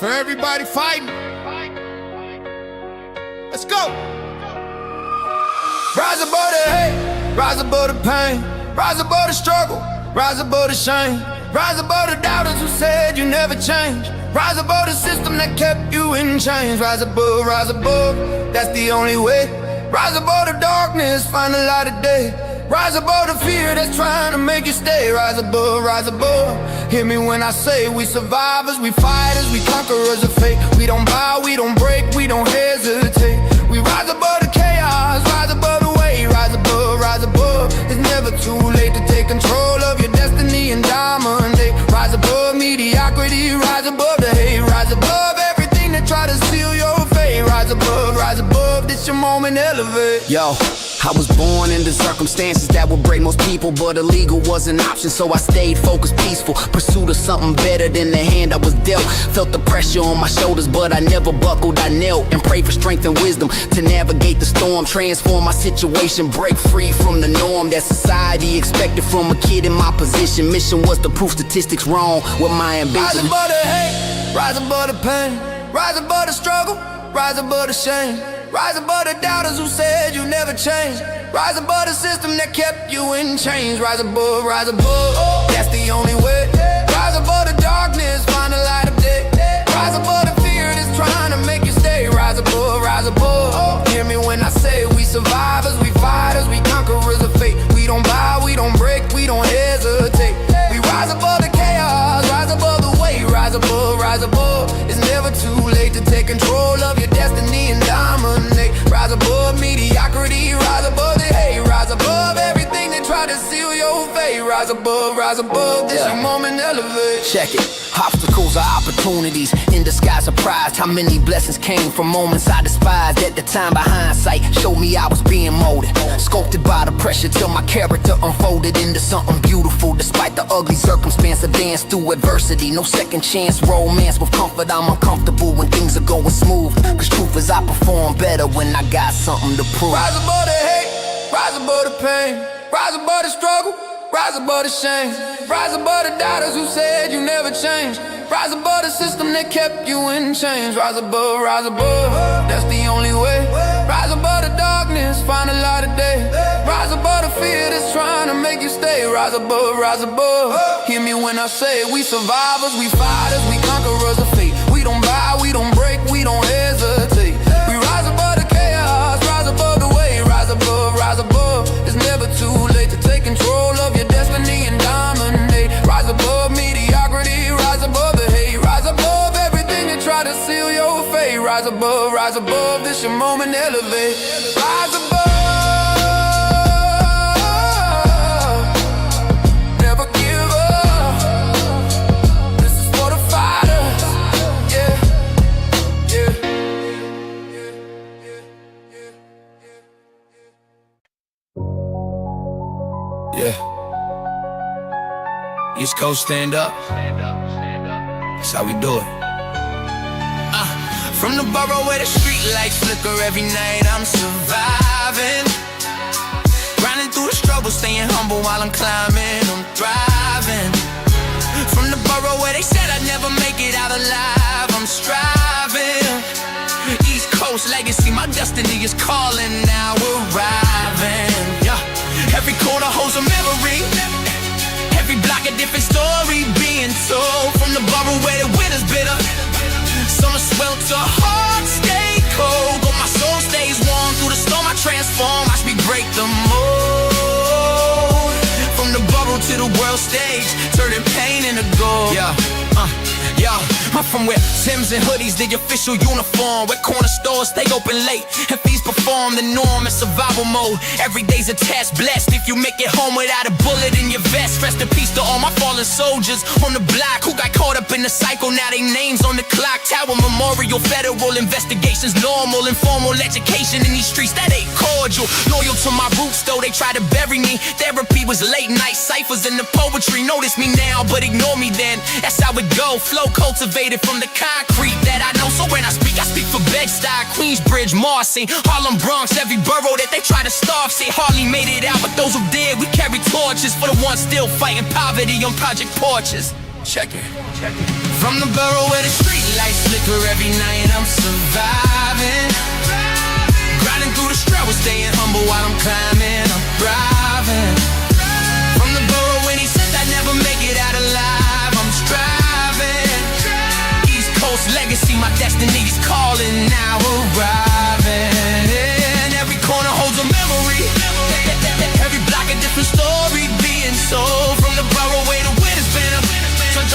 for everybody fighting. Let's go. Rise above the hate, rise above the pain, rise above the struggle, rise above the shame, rise above the doubters who said you never change, rise above the system that kept you in chains. Rise above, that's the only way. Rise above the darkness, find the light of day. Rise above the fear that's trying to make you stay. Rise above, hear me when I say we survivors, we fighters, we conquerors of fate. We don't bow, we don't break, we don't hesitate. We rise above the chaos, rise above the way. Rise above, it's never too late to take control of your destiny and dominate. Rise above mediocrity, rise above the hate. Rise above everything that try to seal your fate. Rise above, this your moment, elevate. Yo, I was born into circumstances that would break most people, but illegal was an option, so I stayed focused, peaceful. Pursuit of something better than the hand I was dealt. Felt the pressure on my shoulders, but I never buckled. I knelt and prayed for strength and wisdom to navigate the storm, transform my situation, break free from the norm that society expected from a kid in my position. Mission was to prove statistics wrong with my ambition. Rise above the hate, rise above the pain, rise above the struggle, rise above the shame. Rise above the doubters who said you never change. Rise above the system that kept you in chains. Rise above, that's the only way. Rise above the darkness, find the light of day. Rise above the fear that's trying to make you stay. Rise above, hear me when I say we survivors, we fighters, we conquerors of fate. We don't bow, we don't break, we don't hesitate. We rise above the chaos, rise above the way. Rise above, it's never too late to take control of your destiny and dominate. Rise above mediocrity, rise above the hate. Rise above everything that try to seal your fate. Rise above, this your moment, elevate. Check it. Obstacles are opportunities in disguise, surprised how many blessings came from moments I despised. At the time, by hindsight, showed me I was being molded, sculpted by the pressure till my character unfolded into something beautiful. Despite the ugly circumstance, advance through adversity. No second chance romance with comfort. I'm uncomfortable when things are going smooth, cause truth is I perform better when I got something to prove. Rise above the hate, rise above the pain, rise above the struggle, rise above the shame. Rise above the doubters who said you never change. Rise above the system that kept you in chains. Rise above, that's the only way. Rise above the darkness, find the light of day. Rise above the fear that's trying to make you stay. Rise above, hear me when I say we survivors, we fighters, we conquerors of fate. We don't bow, we don't break, we don't hesitate. We rise above the chaos, rise above the way. Rise above, it's never too late to take control of your destiny and dominate. Rise above mediocrity, rise above the hate. Rise above everything that try to seal your fate. Rise above, this your moment, elevate. Rise above, never give up. This is for the fighters, yeah. East Coast stand up. That's how we do it. From the borough where the street lights flicker every night, I'm surviving. Grinding through the struggle, staying humble while I'm climbing, I'm thriving. From the borough where they said I'd never make it out alive, I'm striving. East Coast legacy, my destiny is calling, now we're arriving. Yeah. Every corner holds a memory, every block a different story being told. From the borough where the winter's bitter, summer swelter, hearts stay cold, but my soul stays warm. Through the storm I transform, watch me break the mold. From the borough to the world stage, turning pain into gold. I'm from where Timbs and hoodies, the official uniform, where corner stores stay open late and fees perform the norm in survival mode. Every day's a test, blessed if you make it home without a bullet in your vest. Rest in peace to all my fallen soldiers on the block who got caught up in the cycle, now they names on the clock. Tower Memorial, federal investigations, normal, informal education in these streets that ain't cordial. Loyal to my roots though, they try to bury me. Therapy was late night ciphers and the poetry. Notice me now, but ignore me then. That's how it go, flow cultivated from the concrete that I know. So when I speak for Bed-Stuy, Queensbridge, Marcy, Harlem, Bronx, every borough that they try to starve. Say hardly made it out, but those who did, we carry torches for the ones still fighting poverty on project porches. Check it. From the borough where the street lights flicker every night, I'm surviving. Grinding through the struggle, staying humble while I'm climbing, I'm thriving. From the borough when he said I'd never make it out alive, I'm striving. East Coast legacy, my destiny's calling, now arriving. And every corner holds a memory, every block a different story being sold. From the borough where the wind is bitter,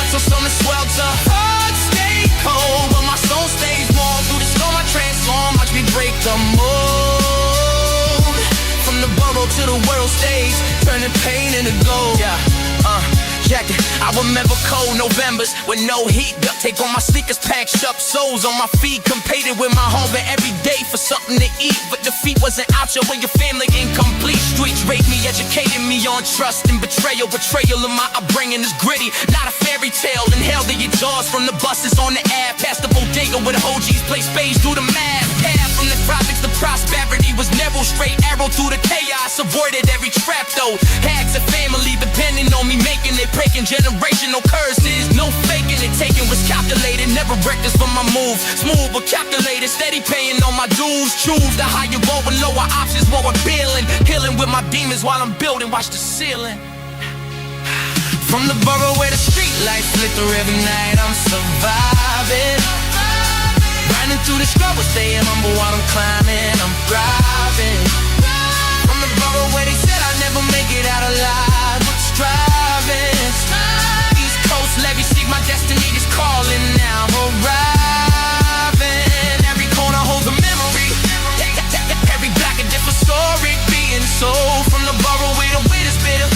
so summer swelter, heart stay cold, but my soul stays warm. Through the storm I transform, watch me break the mold. From the borough to the world stage, turning pain into gold. Check it, I remember cold Novembers with no heat. Duct tape on my sneakers, packed up soles on my feet. Competed with my hunger every day for something to eat, but defeat was an option when your family incomplete. Streets raped me, educated me on trust and betrayal. Betrayal of my upbringing is gritty, not a fairy tale. Inhale the exhaust from the buses on the air, past the bodega where the OGs play spades through the math. Path from the tropics to prosperity was narrow, straight arrow through the chaos. Avoided every trap though. Had a family depending on me, making it, breaking generational curses. No faking it, taking was calculated. Never reckless for my move, smooth but calculated. Steady paying on my dues. Choose the higher road with lower options, what we're feeling. Healing with my demons while I'm building, watch the ceiling. From the borough where the street lights flicker every night, I'm surviving. Grinding through the struggle, staying humble while I'm climbing, I'm thriving. From the borough where they said I'd never make it out alive, but striving. East Coast legacy, my destiny is calling, now arriving. Every corner holds a memory, every block a different story being sold. From the borough where the wind is bitter,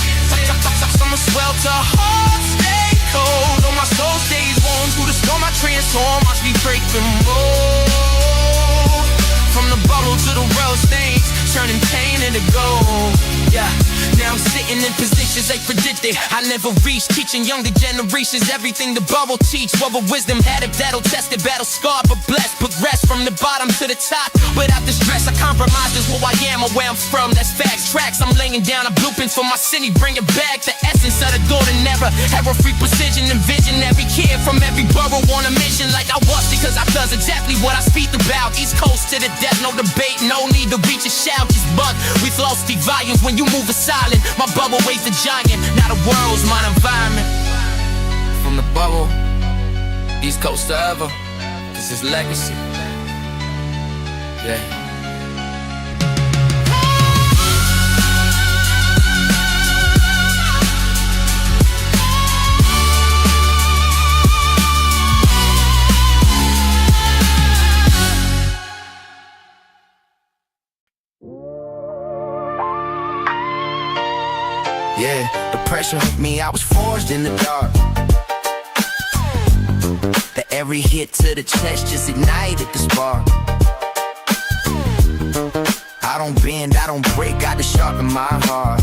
summer swelter, heart stay cold, on my soul stays warm. Through the storm I transform, watch me break the mold. From the borough to the world stage, turning pain into gold. Yeah, now I'm sitting in positions they predicted I never reached, teaching younger generations everything the borough teach. What a wisdom had it, battle tested, battle scarred but blessed. Progress from the bottom to the top without the stress. I compromise is who I am or where I'm from, that's facts. Tracks, I'm laying down a blueprints for my city, bringing back the essence of the golden era. Error-free precision and vision, every kid from every borough on a mission like I was, because I does exactly what I speak about. East Coast to the death, no debate, no need to reach a shout, just buck. We've lost the volumes when you move a silent. My bubble weighs the giant, now the world's my environment. From the bubble, East Coast forever, this is legacy. Yeah. Yeah, the pressure hit me, I was forged in the dark. The every hit to the chest just ignited the spark. I don't bend, I don't break, got to sharpen my heart.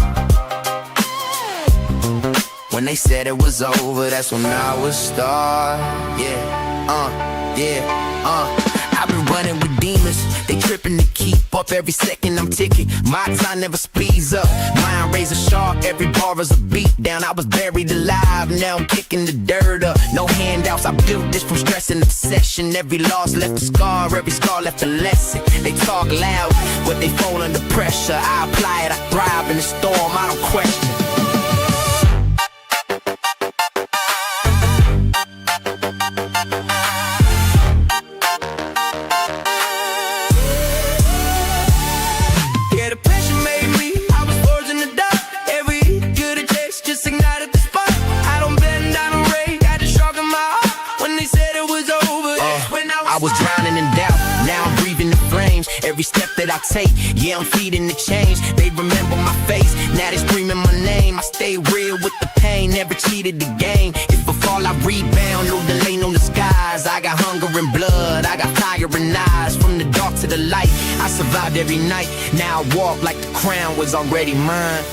When they said it was over, that's when I would start. I've been running with demons, they tripping to keep up. Every second I'm ticking, my time never speeds up. Mind razor sharp, every bar is a beat down. I was buried alive, now I'm kicking the dirt up. No handouts, I built this from stress and obsession. Every loss left a scar, every scar left a lesson. They talk loud, but they fall under pressure. I apply it, I thrive in the storm, I don't question. I was drowning in doubt, now I'm breathing the flames. Every step that I take, yeah, I'm feeding the change. They remember my face, now they screaming my name. I stay real with the pain, never cheated the game. If I fall, I rebound, no delay, no disguise. I got hunger and blood, I got fire and eyes. From the dark to the light, I survived every night. Now I walk like the crown was already mine.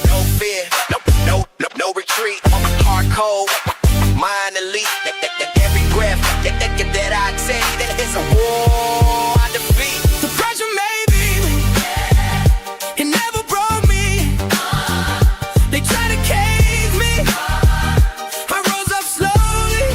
No fear, no retreat. Hard cold, mind elite. Every breath that I take, that is a war I defeat. The pressure made me, it never broke me. They try to cage me, I rose up slowly,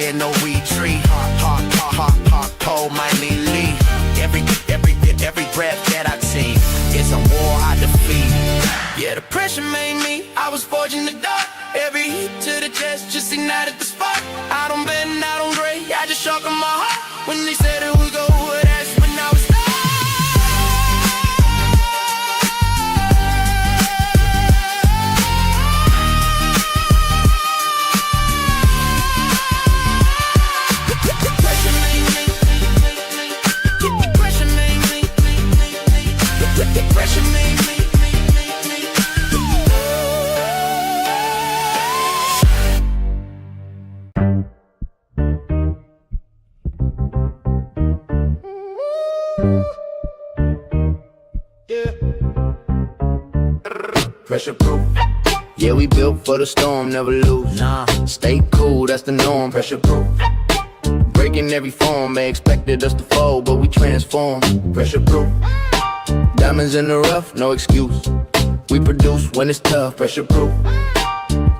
there no retreat. Hard pole, Miley Lee. Every breath that I take is a war I defeat. Yeah, the pressure made me, I was forged in the dark. Every heat to the chest just ignited the spark. I don't bend, I don't gray, I just sharpened my heart. When they said it was over, that's when I was pressure proof. Yeah, we built for the storm, never lose. Nah, stay cool, that's the norm. Pressure proof. Breaking every form, they expected us to fold, but we transform. Pressure proof. Diamonds in the rough, no excuse. We produce when it's tough. Pressure proof.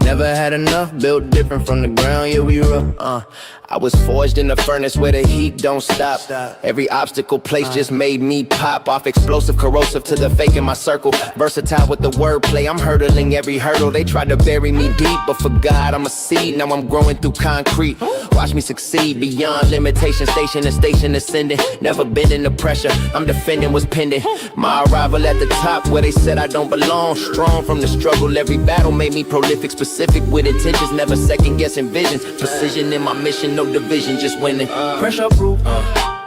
Never had enough, built different from the ground, yeah we rough. I was forged in the furnace where the heat don't stop. Every obstacle placed just made me pop off. Explosive, corrosive to the fake in my circle. Versatile with the wordplay, I'm hurdling every hurdle. They tried to bury me deep, but for God I'm a seed. Now I'm growing through concrete. Watch me succeed beyond limitation. Station to station ascending. Never bending the pressure, I'm defending what's pending. My arrival at the top where they said I don't belong. Strong from the struggle, every battle made me prolific. Specific with intentions, never second guessing visions. Precision in my mission, no division, just winning. Pressure proof.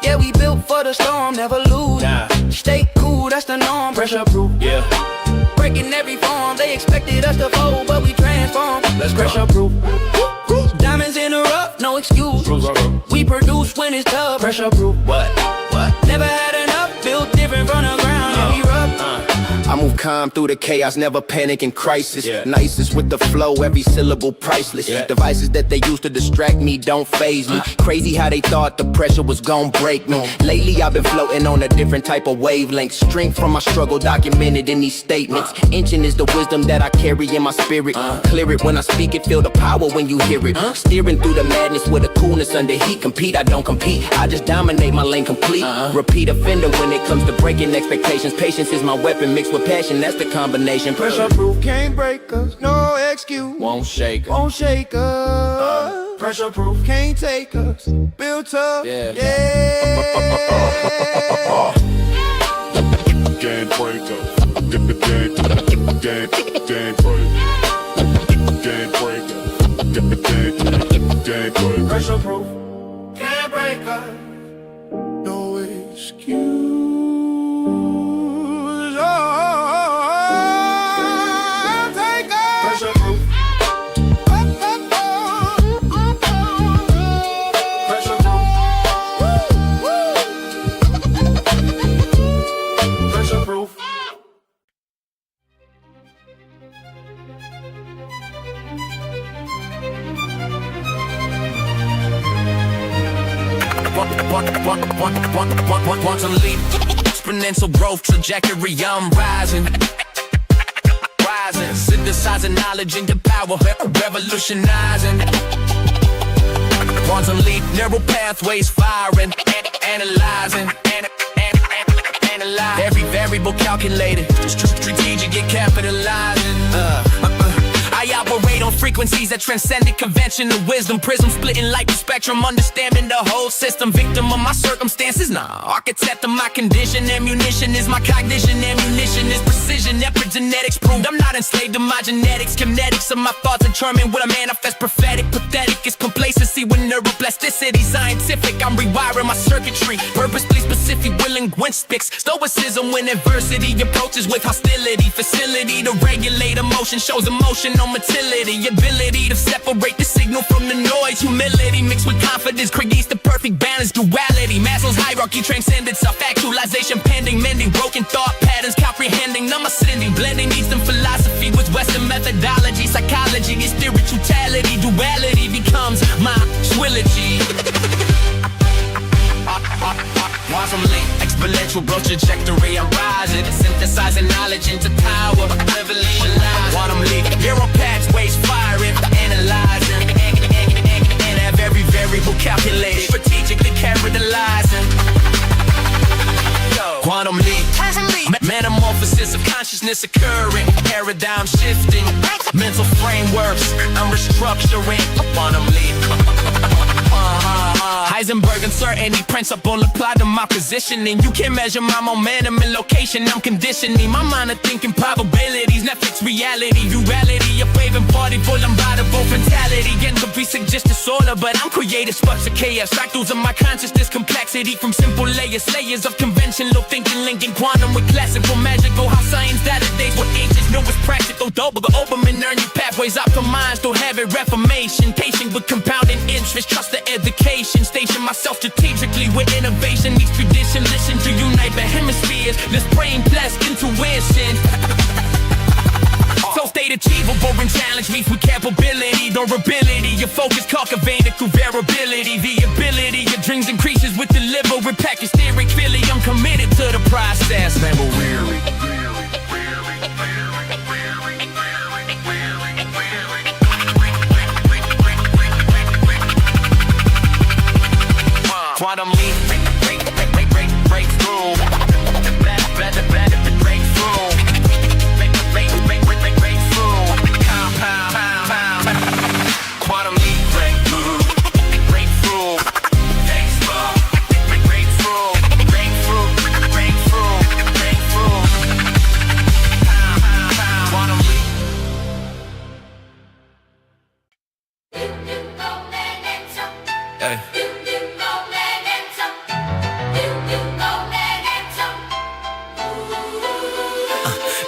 Yeah, we built for the storm, never lose. Stay cool, that's the norm. Pressure proof. Yeah. Breaking every form, they expected us to fold, but we transform. Let's pressure proof. Diamonds in the rough, no excuse. We produce when it's tough. Pressure proof. What? Never had enough, built different from the ground. Yeah, we rough. I move calm through the chaos, never panic in crisis. Nicest with the flow, every syllable priceless. Devices that they use to distract me don't faze me. Crazy how they thought the pressure was gon' break me. Lately I've been floating on a different type of wavelength. Strength from my struggle documented in these statements. Inching is the wisdom that I carry in my spirit. Clear it when I speak it, feel the power when you hear it. Steering through the madness with a coolness under heat. Compete, I don't compete, I just dominate my lane complete. Repeat offender when it comes to breaking expectations. Patience is my weapon mixed with passion, that's the combination. Pressure proof, Can't break us, no excuse. won't shake. Won't shake us. Pressure proof, Can't take us. Built up. Yeah. Can't break us. Can't break us. Can't break us. pressure proof. Can't break us. No excuse. Take us. Pressure proof. Pressure proof. Pressure proof. Want to lead exponential growth trajectory, I'm rising. Synthesizing knowledge into power, revolutionizing. Quantum leap, neural pathways firing, analyzing, analyze. Every variable calculated, strategic and capitalizing. I operate on frequencies that transcended conventional wisdom. Prism splitting like the spectrum, understanding the whole system. Victim of my circumstances, architect of my condition. Ammunition is my cognition, ammunition is precision. Epigenetics proved I'm not enslaved to my genetics. Kinetics of my thoughts determine what I manifest. Prophetic, pathetic is complacency with neuroplasticity. Scientific, I'm rewiring my circuitry. Purposely specific, will linguistics. Stoicism when adversity approaches with hostility. Facility to regulate emotion, shows emotion on motility. Ability to separate the signal from the noise. Humility mixed with confidence creates the perfect balance. Duality, Maslow's hierarchy, transcendence, self-actualization pending, mending broken thought patterns, comprehending, I'm ascending, blending Eastern philosophy with Western methodology. Psychology is spirituality, duality becomes my trilogy. Quantum leap, exponential growth trajectory, I'm rising. Synthesizing knowledge into power, revolutionizing. Quantum leap, neural pathways firing, analyzing. And have every calculated, strategically capitalizing. Quantum leap, metamorphosis of consciousness occurring, paradigm shifting, mental frameworks, I'm restructuring. Quantum leap. Heisenberg uncertainty, principle applied to my positioning. You can measure my momentum and location, I'm conditioning my mind to thinking probabilities. Netflix reality, duality, a craving party full unbodyable mentality. Entropy suggests disorder, but I'm creative sparks of chaos. Fractals of my consciousness, complexity from simple layers of conventional thinking, linking quantum with classical magical. How science days what ages know it's practical. Double the Oberman, earn your pathways optimized through habit reformation. Patient with compounding interest, trust the education. Station myself strategically with innovation. Each tradition listen to unite the hemispheres. This brain blessed intuition. So state achievable and challenge meets with capability. Durability, your focus cultivated through variability. The ability your dreams increases with delivery. Package theory clearly, I'm committed to the process. Never weary. Quantum leap, break through. Better, break through. Break through. Compound. Quantum leap, break through. Break through. Break through. Quantum leap. Hey.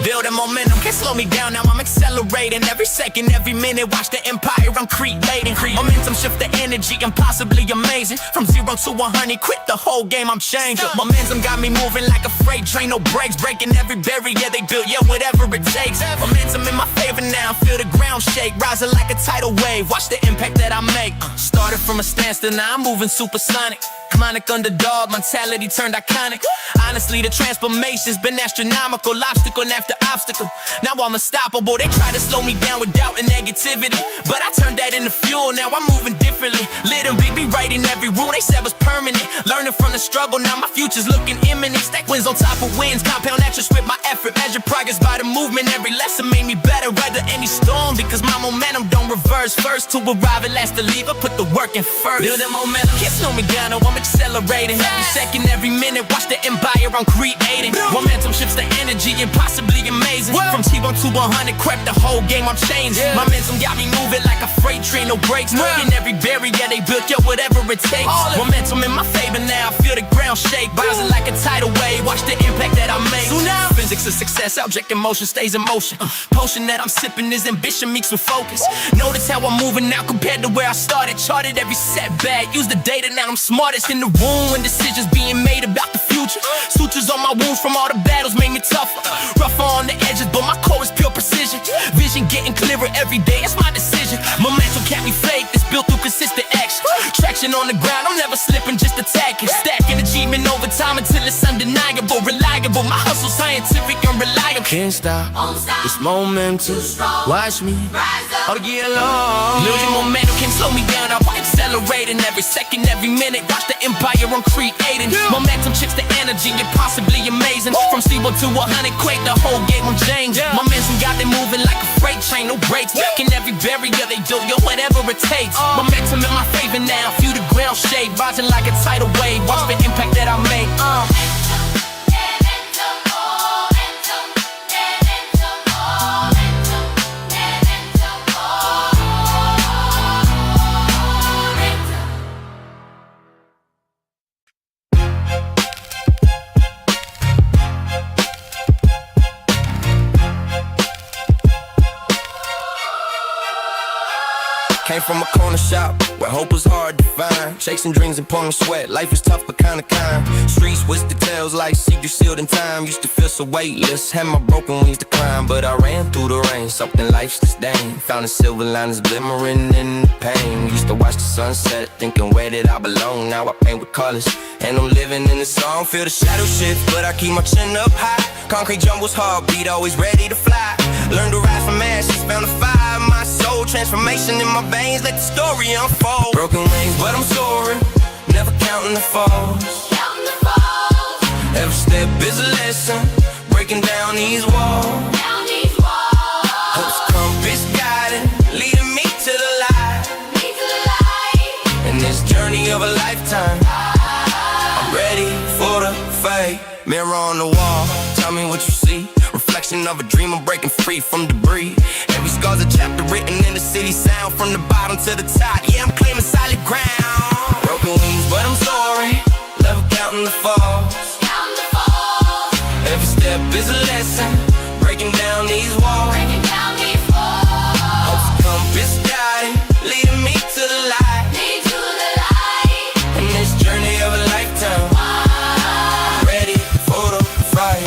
Building momentum can't slow me down, now I'm accelerating. Every second, every minute, watch the empire I'm creating. Momentum shift the energy, impossibly amazing. From 0 to 100, quit the whole game, I'm changing. Momentum got me moving like a freight train, no brakes. Breaking every barrier they built, yeah, whatever it takes. Momentum in my favor now, feel the ground shake. Rising like a tidal wave, watch the impact that I make. Started from a standstill, now I'm moving supersonic. Chronic underdog, mentality turned iconic. Honestly, the transformation's been astronomical. Obstacle after obstacle, now I'm unstoppable. They try to slow me down with doubt and negativity, but I turned that into fuel, now I'm moving differently. Little big be writing every rule they said was permanent. Learning from the struggle, now my future's looking imminent. Stack wins on top of wins, compound actions with my effort. Measure progress by the movement, every lesson made me better. Weather any storm, because my momentum don't reverse. First to arrive and last to leave, I put the work in first. Building momentum, can't slow me down, no, I'm accelerating. Every second, every minute, watch the empire I'm creating. Momentum shifts the energy, impossibly amazing. From 0 to 100, crept the whole game, I'm changing. Momentum got me moving like a freight train, no brakes. Breaking every barrier they built, yeah, whatever it takes. Momentum in my favor now, feel the ground shake. Rising like a tidal wave, watch the impact that I make. Physics of success, object in motion stays in motion. Potion that I'm sipping is ambition mixed with focus. Notice how I'm moving now compared to where I started. Charted every setback, use the data, now I'm smartest in the room when decisions being made about the future. Sutures on my wounds from all the battles made me tougher. Rougher on the edges, but my core is pure precision. Vision getting clearer every day, it's my decision. Momentum can't be faked, it's built through consistent action. Traction on the ground, I'm never slipping, just attacking. Stacking achievement over time until it's undeniable. Reliable, my hustle scientific and reliable. Can't stop, this momentum, watch me all year long. Losing momentum can't slow me down, I'm accelerating. Every second, every minute, watch the empire I'm creating. Momentum shifts the energy, impossibly amazing. From 0 to 100, quake the whole game, I'm changing. Momentum got them moving like a freight train, no brakes. Breaking every barrier they built, yo, whatever it takes. Momentum in my favor now, feel the ground shake. Rising like a tidal wave, watch the impact that I make. Came from a corner shop where hope was hard to find. Chasing dreams and pouring sweat, life is tough but kinda kind. Streets with details like secret sealed in time. Used to feel so weightless, had my broken wings to climb. But I ran through the rain, something life's disdain. Found the silver linings glimmering in the pain. Used to watch the sunset, thinking where did I belong? Now I paint with colors, and I'm living in the song. Feel the shadow shift, but I keep my chin up high. Concrete jungle's heartbeat, always ready to fly. Learned to rise from ashes, found a fire in my soul. cold. Transformation in my veins, let the story unfold. Broken wings, but I'm soaring, never counting the falls. Every step is a lesson, breaking down these walls. Hope's compass guiding, leading me to the light. In this journey of a lifetime, I'm ready for the fight. Mirror on the wall, tell me what you see. Reflection of a dream, I'm breaking free from debris. Every scar's a chapter written in the city sound. From the bottom to the top, yeah, I'm claiming solid ground. Broken wings, but I'm soaring, never counting the falls. Every step is a lesson, breaking down these walls. Hope's compass guiding, leading me to the light. In this journey of a lifetime, ready for the fight.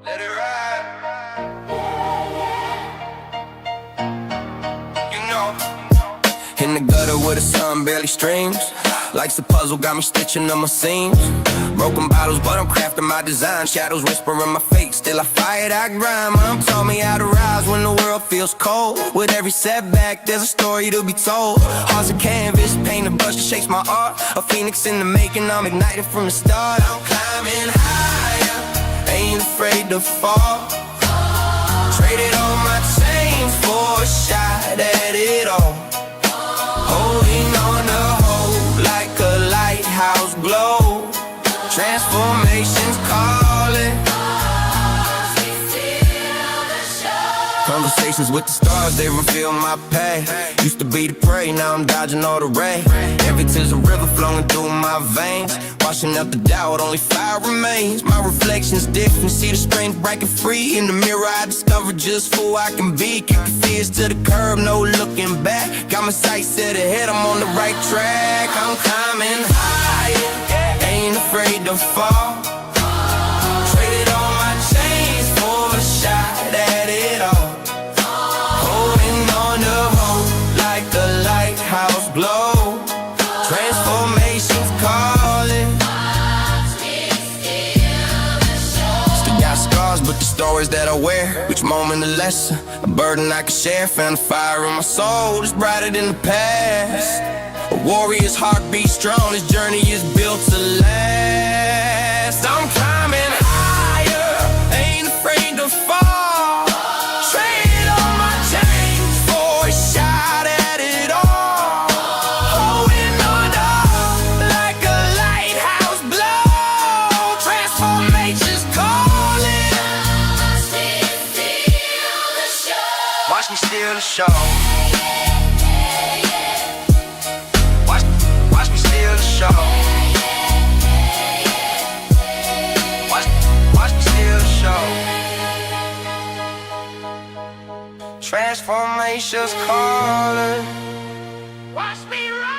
Let it ride. You know, in the gutter where the sun barely streams. Life's a puzzle, got me stitching on my seams. Broken bottles, but I'm crafting my design. Shadows whisper in my face, still I fight, I grind. Mom taught me how to rise when the world feels cold. With every setback, there's a story to be told. Heart's a canvas, paint a brush that shapes my art. A phoenix in the making, I'm ignited from the start. I'm climbing higher, ain't afraid to fall. Traded all my chains for a shot at it all. Holding on to hope like a lighthouse glow. Transformations calling. Conversations with the stars, they reveal my path. Used to be the prey, now I'm dodging all the rain. Every tear's a river flowing through my veins. Washing out the doubt, only fire remains. My reflection's different, see the strength breaking free. In the mirror I discover just who I can be. Kick the fears to the curb, no looking back. Got my sights set ahead, I'm on the right track. I'm climbing higher, ain't afraid to fall. Traded all my chains for a shot at it all. Holding on to hope like a lighthouse glow. Transformations calling. Still got scars, but the stories that I wear. Each moment a lesson, a burden I can share. Found a fire in my soul that's brighter than the past. A warrior's heartbeat strong, this journey is built to last. I'm climbing higher, ain't afraid to fall. Trade all my chains for a shot at it all. Holding on to hope like a lighthouse glow. Transformations calling. Watch me steal the show. Watch me steal the show. Watch me steal the show. Transformations calling. Watch me ride.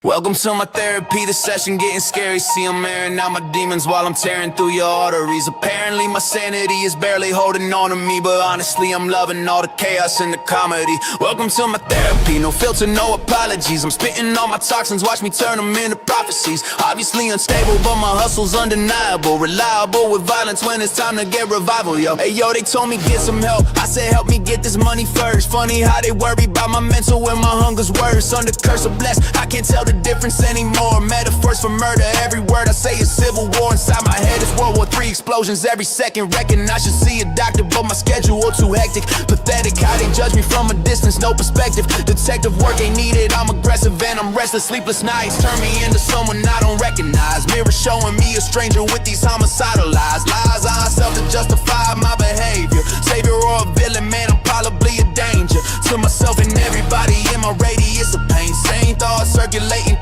Welcome to my therapy, the session getting scary. See, I'm airing out my demons while I'm tearing through your arteries. Apparently my sanity is barely holding on to me, but honestly I'm loving all the chaos and the comedy. Welcome to my therapy, no filter, no apologies. I'm spitting all my toxins, watch me turn them into prophecies. Obviously unstable, but my hustle's undeniable. Reliable with violence when it's time to get revival, yo. Hey yo, they told me get some help, I said help me get this money first. Funny how they worry about my mental when my hunger's worse. Under curse or blessed, I can't tell the difference anymore. Metaphors for murder, every word I say is civil war. Inside my head is World War III explosions every second. Reckon I should see a doctor, but my schedule too hectic. Pathetic how they judge me from a distance, no perspective. Detective work ain't needed, I'm aggressive and I'm restless. Sleepless nights turn me into someone I don't recognize. Mirror showing me a stranger with these homicidal lies. Lies on myself to justify my behavior. Savior or a villain, man, I'm probably a danger to myself and everybody in my radius of pain. Same thoughts circulating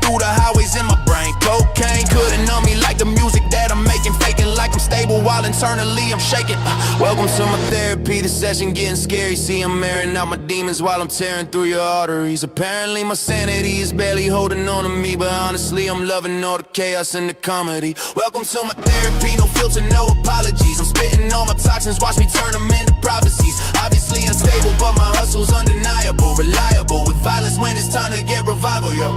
while internally I'm shaking. Welcome to my therapy, the session getting scary. See, I'm airing out my demons while I'm tearing through your arteries. Apparently my sanity is barely holding on to me, but honestly I'm loving all the chaos and the comedy. Welcome to my therapy, no filter, no apologies. I'm spitting all my toxins, watch me turn them into prophecies. Obviously unstable, but my hustle's undeniable. Reliable with violence when it's time to get revival, yo.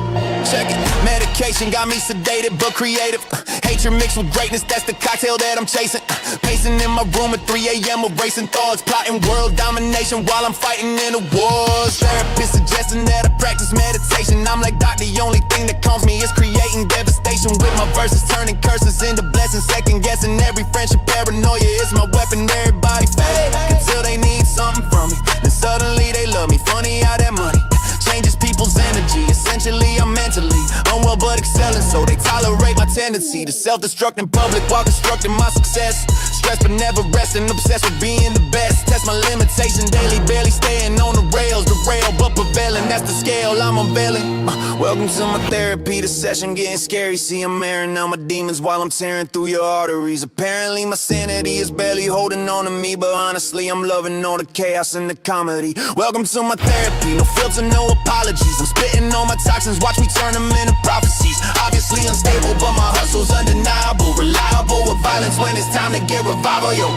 Check it, medication got me sedated but creative. Hatred mixed with greatness, that's the cocktail that I'm chasing. Pacing in my room at 3 a.m. erasing thoughts, plotting world domination while I'm fighting in the wars. Therapist suggesting that I practice meditation. I'm like, doc, the only thing that calms me is creating devastation. With my verses turning curses into blessings, second guessing every friendship. Paranoia is my weapon, everybody fake until they need something from me. Then suddenly they love me, funny how that money changes people's energy. Essentially I'm mentally unwell but excelling, so they tolerate my tendency to self-destruct in public while constructing my success. Stressed but never resting, obsessed with being the best. Test my limitation daily, barely staying on the rails. Derail but prevailing, that's the scale I'm unveiling. Welcome to my therapy, the session getting scary. See, I'm airing out my demons while I'm tearing through your arteries. Apparently my sanity is barely holding on to me, but honestly I'm loving all the chaos and the comedy. Welcome to my therapy, no filter, no apologies. I'm spitting all my toxins, watch me turn them into prophecies. Obviously unstable, but my hustle's undeniable. Reliable with violence when it's time to get revival, yo.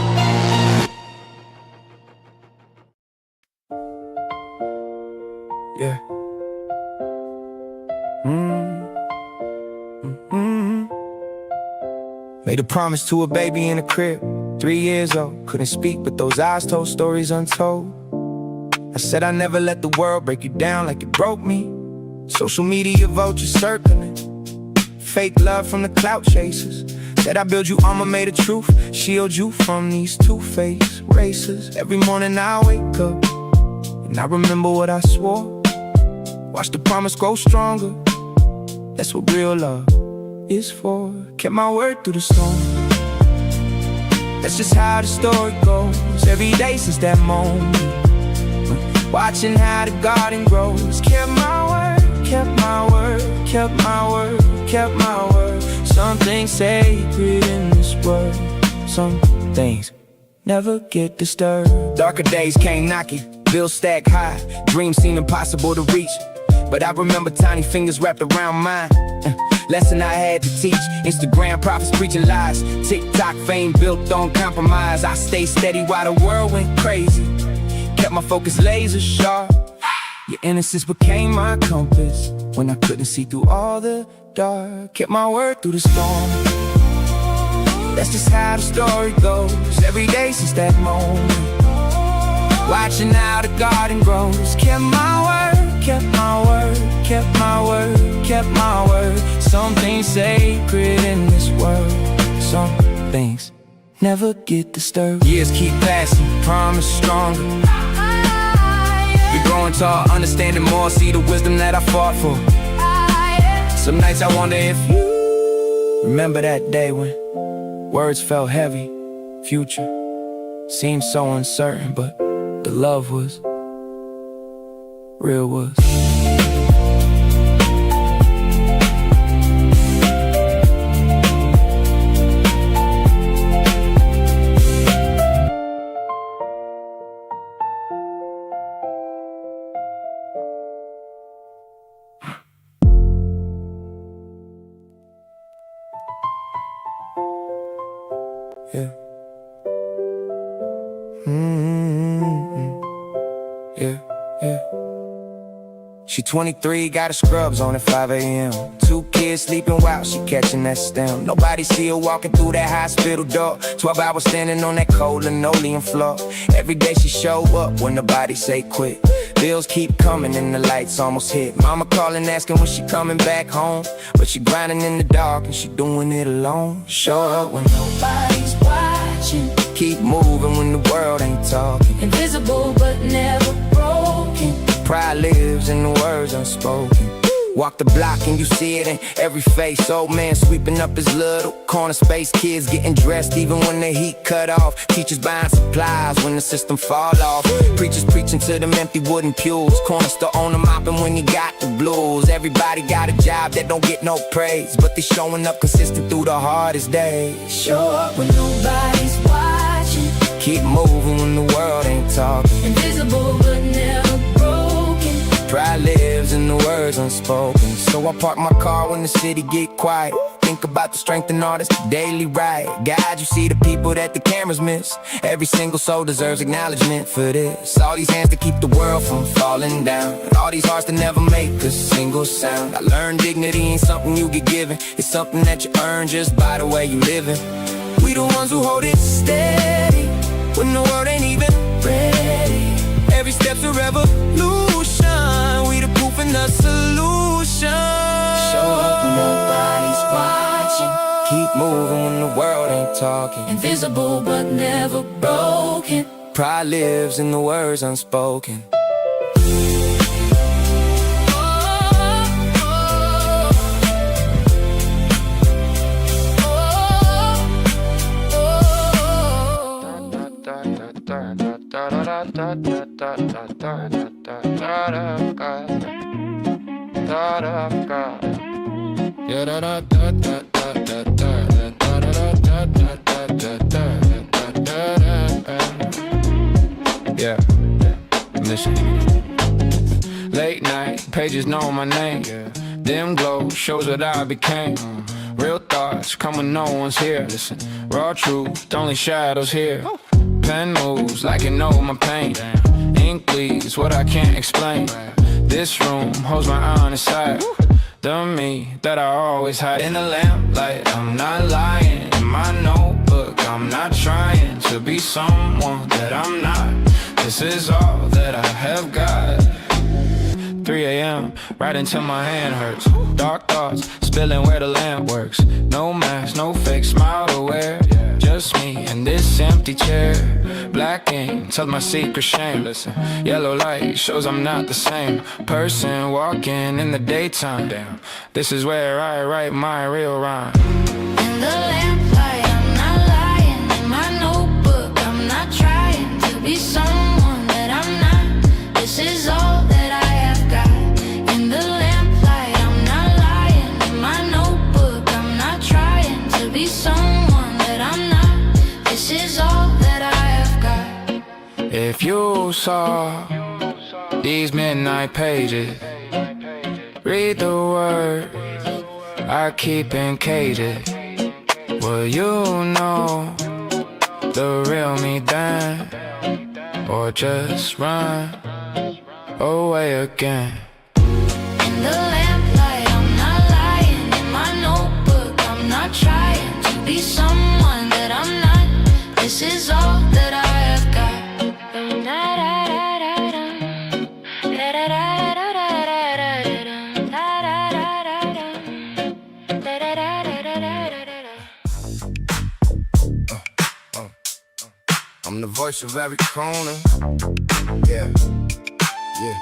Yeah. Made a promise to a baby in a crib, 3 years old. Couldn't speak, but those eyes told stories untold. I said I never let the world break you down like it broke me. Social media vultures circling, fake love from the clout chasers. Said I build you armor made of truth, shield you from these two-faced racers. Every morning I wake up and I remember what I swore. Watch the promise grow stronger, that's what real love is for. Kept my word through the storm, that's just how the story goes. Every day since that moment, watching how the garden grows. Kept my word, kept my word, kept my word, kept my word. Something sacred in this world, some things never get disturbed. Darker days came knocking, bills stacked high. Dreams seemed impossible to reach, but I remember tiny fingers wrapped around mine. Lesson I had to teach. Instagram prophets preaching lies. TikTok fame built on compromise. I stayed steady while the world went crazy. Kept my focus laser sharp. Your innocence became my compass when I couldn't see through all the dark. Kept my word through the storm, that's just how the story goes. Every day since that moment, watching how the garden grows. Kept my word, kept my word, kept my word, kept my word. Something sacred in this world, some things never get disturbed. Years keep passing, promise stronger. We growing tall, understanding more, see the wisdom that I fought for. Some nights I wonder if you remember that day when words felt heavy, future seemed so uncertain, but the love was real was. Yeah. Yeah. She 23, got her scrubs on at 5 a.m. 2 kids sleeping while she catching that stem. Nobody see her walking through that hospital door. 12 hours standing on that cold linoleum floor. Every day she show up when the body say quit. Bills keep coming and the lights almost hit. Mama calling asking when she coming back home, but she grinding in the dark and she doing it alone. Show up when nobody's watching, keep moving when the world ain't talking. invisible but never broken. Pride lives in the words unspoken. Walk the block and you see it in every face. Old man sweeping up his little corner space. Kids getting dressed even when the heat cut off. Teachers buying supplies when the system fall off. Preachers preaching to them empty wooden pews. Corner store owner mopping when you got the blues. Everybody got a job that don't get no praise, but they showing up consistent through the hardest days. Show up when nobody's Keep moving when the world ain't talking. Invisible but never broken. Pride lives in the words unspoken. So I park my car when the city get quiet. Think about the strength in artists, the daily ride. God, you see the people that the cameras miss. Every single soul deserves acknowledgement for this. All these hands to keep the world from falling down. All these hearts to never make a single sound. I learned dignity ain't something you get given. It's something that you earn just by the way you living. We the ones who hold it steady when the world ain't even ready. Every step's a revolution. We the proof and the solution. Show up when nobody's watching. Keep moving when the world ain't talking. Invisible but never broken. Pride lives in the words unspoken. Yeah, listen. Late night, pages know my name. Dim glow shows what I became. Real thoughts come when no one's here. Listen, raw truth, only shadows here. Pen moves like it know my pain. Ink bleeds what I can't explain. This room holds my honest side. The me that I always hide. In the lamplight, I'm not lying. In my notebook, I'm not trying to be someone that I'm not. This is all that I have got. 3 a.m. right until my hand hurts. Dark thoughts spilling where the lamp works. No mask, no fake smile to wear. Just me and this empty chair. Black ink tells my secret shame. Listen, yellow light shows I'm not the same person walking in the daytime. Damn, this is where I write my real rhyme. In the lamplight, I'm not lying. In my notebook, I'm not trying to be someone that I'm not. This is all that I have got. In the lamplight, I'm not lying. In my notebook, I'm not trying to be someone that I'm not. This is all that I have got. If you saw these midnight pages, read the words I keep in cages. Will you know the real me then, or just run away again? In the lamplight, I'm not lying. In my notebook, I'm not trying to be someone that I'm not. This is all that I have got. I'm the voice of every corner. Yeah, yeah.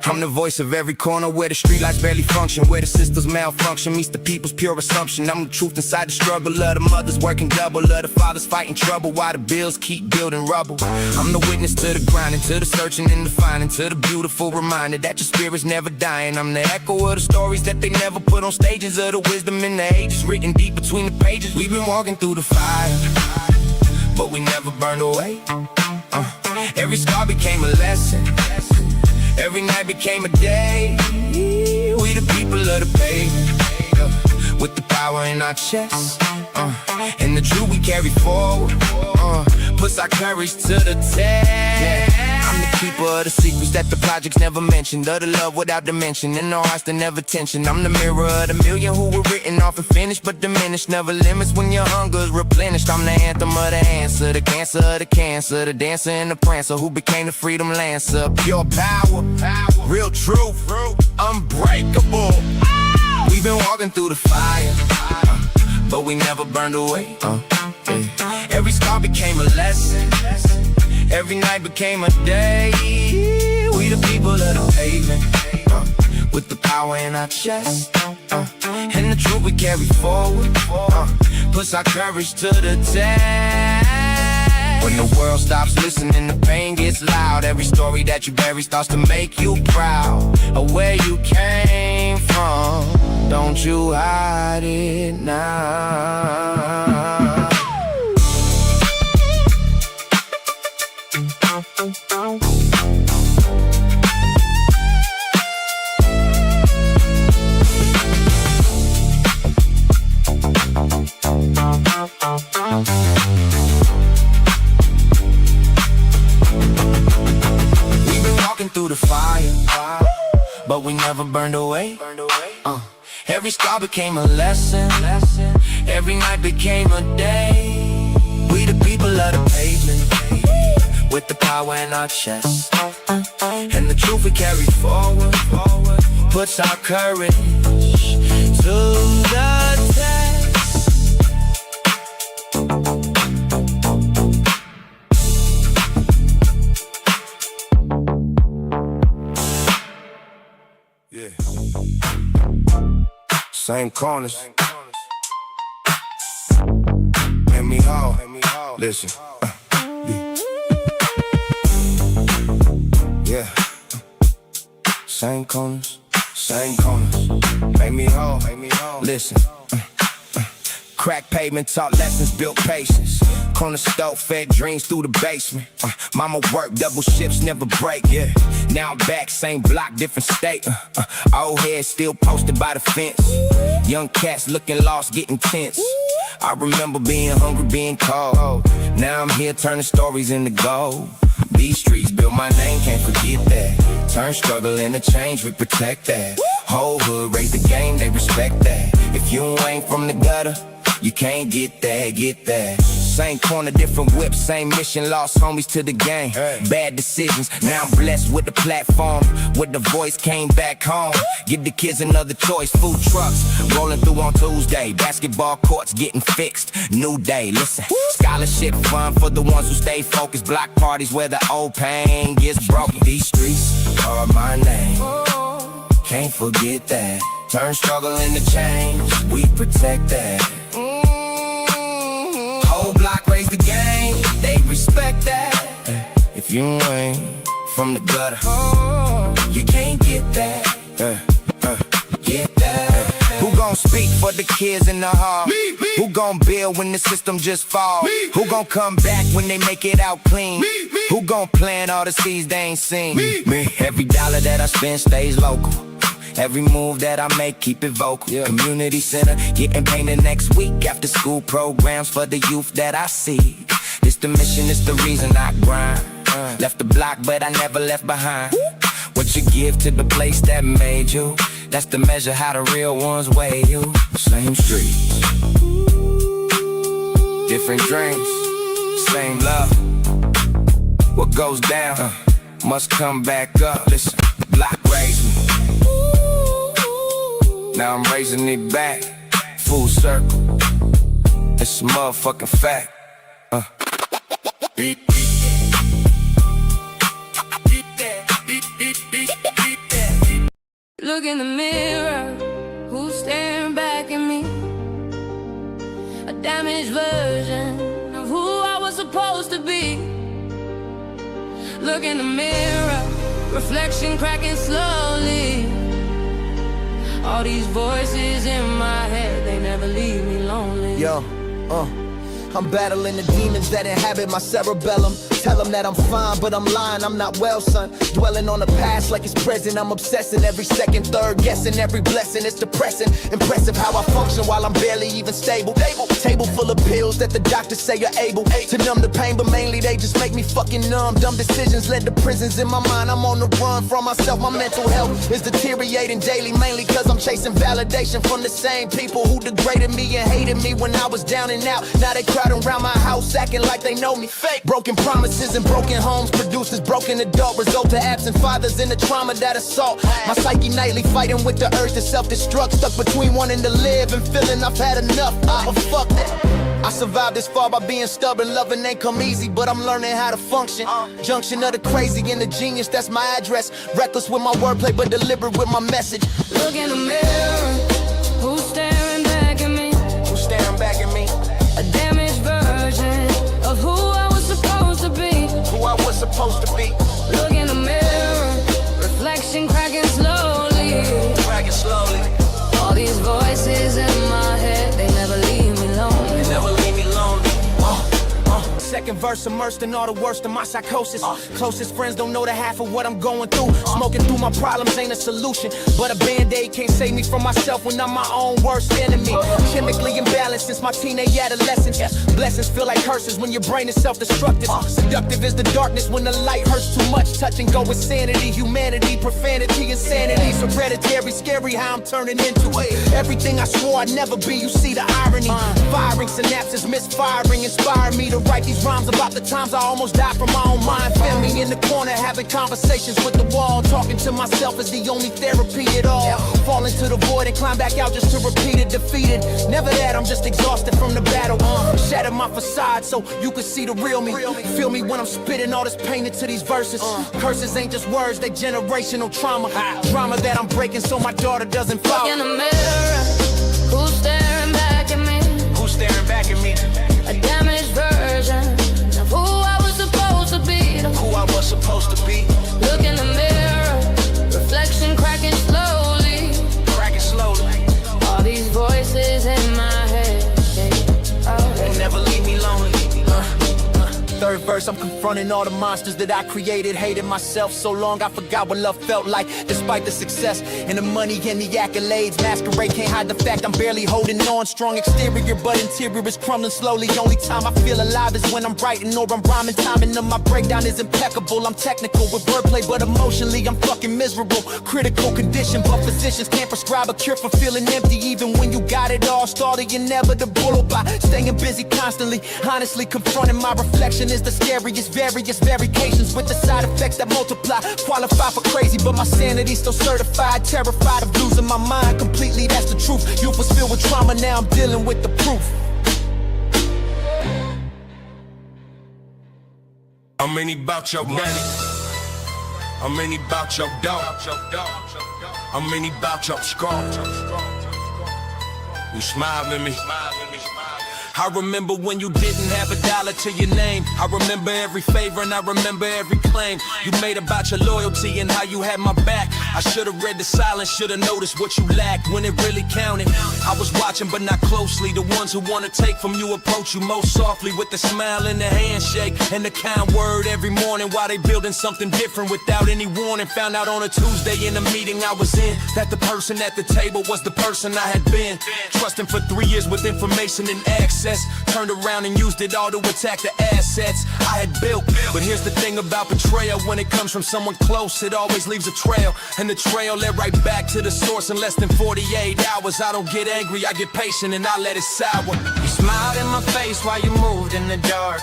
I'm the voice of every corner where the streetlights barely function, where the systems malfunction meets the people's pure assumption. I'm the truth inside the struggle of the mothers working double, of the fathers fighting trouble while the bills keep building rubble. I'm the witness to the grinding, to the searching and the finding, to the beautiful reminder that your spirit's never dying. I'm the echo of the stories that they never put on stages, of the wisdom in the ages written deep between the pages. We've been walking through the fire, but we never burned away. Every scar became a lesson. Every night became a day. We the people of the pavement, with the power in our chests, and the truth we carry forward, puts our courage to the test. I'm the keeper of the secrets that the projects never mentioned, of the love without dimension, and the hearts that never tension. I'm the mirror of the million who were written off and finished, but diminished, never limits when your hunger's replenished. I'm the anthem of the answer, the cancer of the cancer, the dancer and the prancer who became the freedom lancer. Pure power, real truth, unbreakable. We've been walking through the fire, but we never burned away. Every scar became a lesson. Every night became a day. We the people of the pavement, with the power in our chest, and the truth we carry forward, puts our courage to the test. When the world stops listening, the pain gets loud. Every story that you bury starts to make you proud of where you came from. Don't you hide it now. We've been walking through the fire, but we never burned away. Every scar became a lesson. Every night became a day. We the people of the pavement, with the power in our chest, and the truth we carry forward puts our courage to the test. Yeah. Same corners. Let me hold. Listen. Yeah. Same corners. Make me whole. Listen. Crack pavement taught lessons, built patience. Corner stove fed dreams through the basement. Mama worked double shifts, never break. Yeah. Now I'm back, same block, different state. Old head still posted by the fence. Young cats looking lost, getting tense. I remember being hungry, being cold. Now I'm here turning stories into gold. These streets built my name, can't forget that. Turn struggle into change, we protect that. Whole hood raise the game, they respect that. If you ain't from the gutter, you can't get that. Same corner, different whip, same mission, lost homies to the game. Bad decisions, now I'm blessed with the platform. With the voice, came back home. Give the kids another choice, food trucks rolling through on Tuesday. Basketball courts getting fixed, new day, listen. Scholarship fund for the ones who stay focused. Block parties where the old pain gets broken. These streets are my name, can't forget that. Turn struggle into change, we protect that. Whole block raise the game, they respect that. If you ain't from the gutter, you can't get that. Get that. Who gon' speak for the kids in the hall? Me. Who gon' build when the system just falls? Who gon' come back when they make it out clean? Me. Who gon' plant all the seeds they ain't seen? Me. Every dollar that I spend stays local. Every move that I make, keep it vocal. Community center, getting painted next week. After school programs for the youth that I see. It's the mission, it's the reason I grind. Left the block, but I never left behind. What you give to the place that made you, that's the measure how the real ones weigh you. Same streets, different dreams, same love. What goes down must come back up. Listen, the block raised me, now I'm raising it back. Full circle, it's a motherfucking fact. Look in the mirror, who's staring back at me? A damaged version of who I was supposed to be. Look in the mirror, reflection cracking slowly. All these voices in my head, they never leave me lonely. Yo, I'm battling the demons that inhabit my cerebellum. Tell them that I'm fine, but I'm lying, I'm not well, son. Dwelling on the past like it's present, I'm obsessing every second, third guessing every blessing. It's depressing, impressive how I function while I'm barely even stable. Table full of pills that the doctors say you're able to numb the pain, but mainly they just make me fucking numb. Dumb decisions led to prisons in my mind. I'm on the run from myself, my mental health is deteriorating daily, mainly cause I'm chasing validation from the same people who degraded me and hated me when I was down and out. Now they crowding around my house acting like they know me. Fake broken promises and broken homes produces broken adult, result to absent fathers and the trauma that assault my psyche nightly, fighting with the urge to self-destruct, stuck between wanting to live and feeling I've had enough. But fuck that, I survived this far by being stubborn. Loving ain't come easy, but I'm learning how to function. Junction of the crazy and the genius, that's my address. Reckless with my wordplay, but deliberate with my message. Look in the mirror, who's staring back at me? Who's staring back at me? A damaged version of who I was supposed supposed to be. Look in the mirror, reflection cracking slowly. Cracking slowly. All these voices in my head, they never leave me lonely. They never leave me lonely. Second verse immersed in all the worst of my psychosis. Closest friends don't know the half of what I'm going through. Smoking through my problems ain't a solution, but a band-aid can't save me from myself when I'm my own worst enemy. Chemically imbalanced since my teenage adolescence. Blessings feel like curses when your brain is self-destructive. Seductive is the darkness when the light hurts too much. Touch and go insanity, humanity, profanity, insanity. It's hereditary, scary how I'm turning into it. Everything I swore I'd never be, you see the irony. Firing synapses, misfiring, inspiring me to write these rhymes about the times I almost died from my own mind. Feel me in the corner, having conversations with the wall. Talking to myself is the only therapy at all. Fall into the void and climb back out just to repeat it, defeated. Never that, I'm just exhausted from the battle. Shatter my facade so you can see the real me. Feel me when I'm spitting all this pain into these verses. Curses ain't just words, they generational trauma. Drama that I'm breaking so my daughter doesn't fall. Look in the mirror, who's staring back at me? Who's staring back at me? A damaged version of who I was supposed to be. Who I was supposed to be. Look in the mirror, reflection cracking slowly. Cracking slowly. All these voices in my head, they never leave me lonely. Third verse, I'm confronting all the monsters that I created. Hated myself so long, I forgot what love felt like. Despite the success and the money and the accolades, masquerade can't hide the fact I'm barely holding on. Strong exterior, but interior is crumbling slowly. Only time I feel alive is when I'm writing or I'm rhyming. Timing of my breakdown is impeccable. I'm technical with wordplay, but emotionally I'm fucking miserable. Critical condition, but physicians can't prescribe a cure for feeling empty. Even when you got it all, start the inevitable by staying busy constantly. Honestly, confronting my reflection is the scariest. Various variations with the side effects that multiply. Qualify for crazy, but my sanity's still certified. Terrified of losing my mind completely, that's the truth. Youth was filled with trauma, now I'm dealing with the proof. How many bout your money? How many bout your dog? How many bout your scar? You smile at me. I remember when you didn't have $1 to your name. I remember every favor and I remember every claim you made about your loyalty and how you had my back. I should've read the silence, should've noticed what you lacked when it really counted. I was watching but not closely. The ones who wanna take from you approach you most softly with the smile and the handshake and the kind word every morning while they building something different without any warning. Found out on a Tuesday in a meeting I was in that the person at the table was the person I had been trusting for 3 years with information and access. Turned around and used it all to attack the assets I had built. But here's the thing about betrayal, when it comes from someone close, it always leaves a trail. And the trail led right back to the source in less than 48 hours. I don't get angry, I get patient and I let it sour. You smiled in my face while you moved in the dark.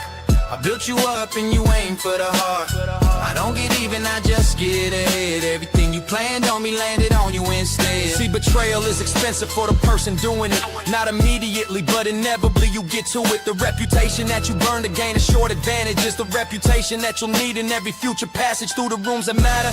I built you up and you aimed for the heart. I don't get even, I just get ahead. Everything you planned on me landed on you instead. See, betrayal is expensive for the person doing it. Not immediately, but inevitably you get to it. The reputation that you burn to gain a short advantage is the reputation that you'll need in every future passage through the rooms that matter.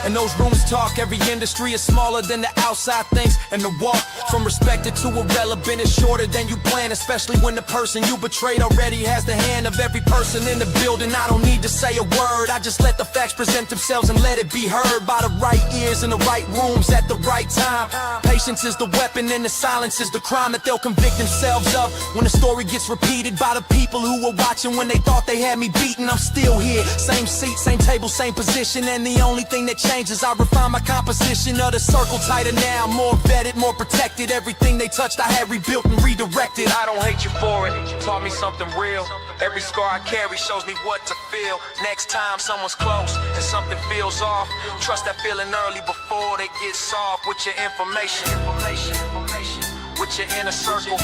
And those rooms talk, every industry is smaller than the outside things. And the walk from respected to irrelevant is shorter than you plan. Especially when the person you betrayed already has the hand of every person in the building. I don't need to say a word, I just let the facts present themselves and let it be heard by the right ears in the right rooms at the right time. Patience is the weapon and the silence is the crime that they'll convict themselves of when the story gets repeated by the people who were watching when they thought they had me beaten. I'm still here, same seat, same table, same position, and the only thing that changes, I refine my composition of the circle tighter now, more vetted, more protected. Everything they touched I had rebuilt and redirected. I don't hate you for it, you taught me something real. Every scar I carry shows me what to feel. Next time someone's close and something feels off, trust that feeling early before they get soft. With your information, with your inner circle.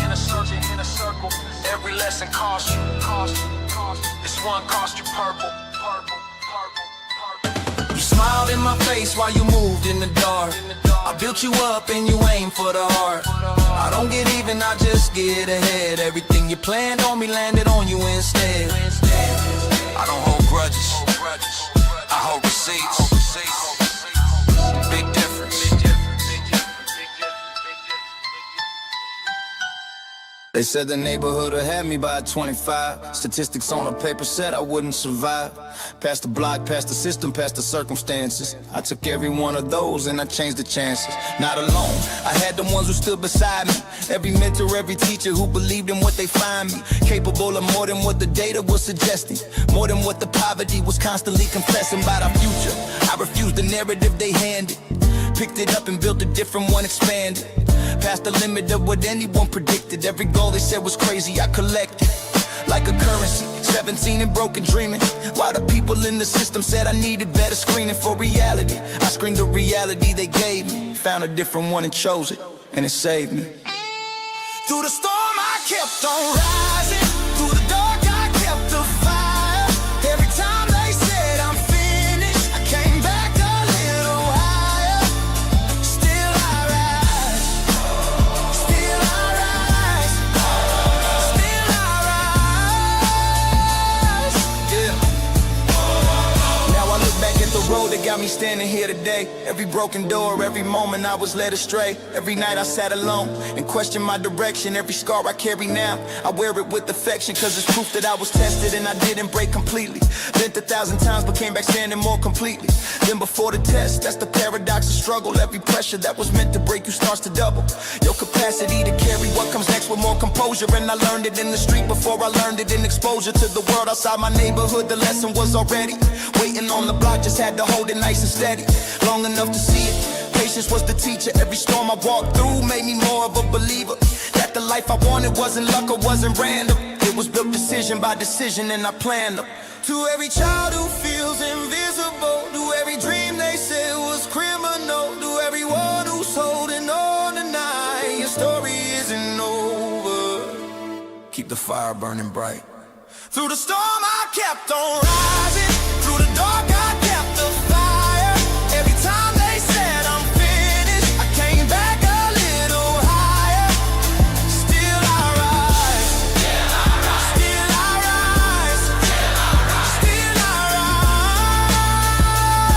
Every lesson costs you. This one cost you purple. You smiled in my face while you moved in the dark. I built you up and you aimed for the heart. I don't get even, I just get ahead. Everything you planned on me landed on you instead. I don't hold grudges, I hold receipts. Big difference. They They said the neighborhood would have me by 25. Statistics on the paper said I wouldn't survive. Past the block, past the system, past the circumstances. I took every one of those and I changed the chances. Not alone, I had the ones who stood beside me. Every mentor, every teacher who believed in what they find me. Capable of more than what the data was suggesting. More than what the poverty was constantly confessing about our future. I refused the narrative they handed. Picked it up and built a different one, expanded. Past the limit of what anyone predicted. Every goal they said was crazy, I collected like a currency. 17 and broken dreaming, while the people in the system said I needed better screening for reality. I screened the reality they gave me, found a different one and chose it, and it saved me. Through the storm I kept on rising. Through the dark I kept the fire. Every time they said I'm finished, I came back a little higher. Still I rise. Still I rise. Still I rise. Yeah. Now I look back at the road that got me standing here today. Every broken door, every moment I was led astray. Every night I sat alone and questioned my direction. Every scar I carry now, I wear it with affection, cause it's proof that I was tested and I didn't break completely. Bent 1,000 times but came back standing more completely than before the test. That's the paradox of struggle. Every pressure that was meant to break you starts to double your capacity to carry what comes next with more composure. And I learned it in the street before I learned it in exposure to the world outside my neighborhood. The lesson was already waiting on the block, just had to hold it nice and steady long enough to see it. Patience was the teacher. Every storm I walked through made me more of a believer that the life I wanted wasn't luck or wasn't random. It was built decision by decision and I planned them. To every child who feels invisible, to every dream they said was criminal, to everyone who's holding on tonight, your story isn't over. Keep the fire burning bright. Through the storm I kept on rising. Through the dark I kept the fire. Every time they said I'm finished, I came back a little higher. Still I rise. Still I rise. Still I rise. Still I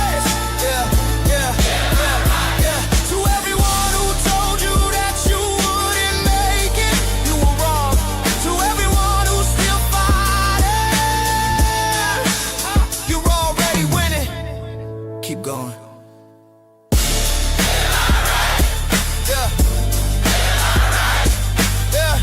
rise. Yeah, yeah, yeah, yeah. To everyone who told you that you wouldn't make it, you were wrong. To everyone who's still fighting, you're already winning. Keep going. Yeah. Yeah.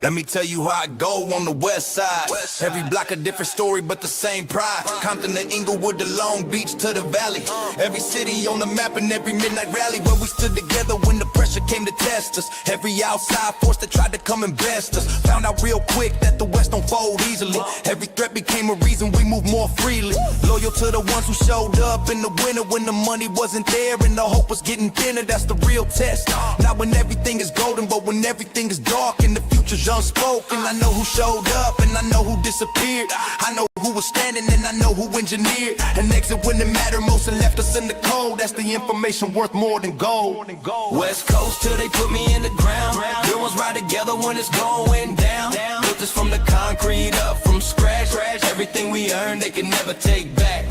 Let me tell you how I go on the west side. Every block a different story, but the same pride. Compton to Inglewood to Long Beach to the Valley. Every city on the map and every midnight rally where we stood together when the pressure came to test us. Every outside force that tried to come and best us. Found out real quick that the West don't fold easily. Every threat became a reason we move more freely. Loyal to the ones who showed up in the winter when the money wasn't there and the hope was getting thinner. That's the real test. Not when everything is golden, but when everything is dark and the future's unspoken. I know who showed up and I know who disappeared. I know who was standing and I know who engineered an exit when it mattered most and left us in the cold. That's the information worth more than gold. West Coast till they put me in the ground. Real ones ride together when it's going down. Built this from the concrete up from scratch. Everything we earned they can never take back.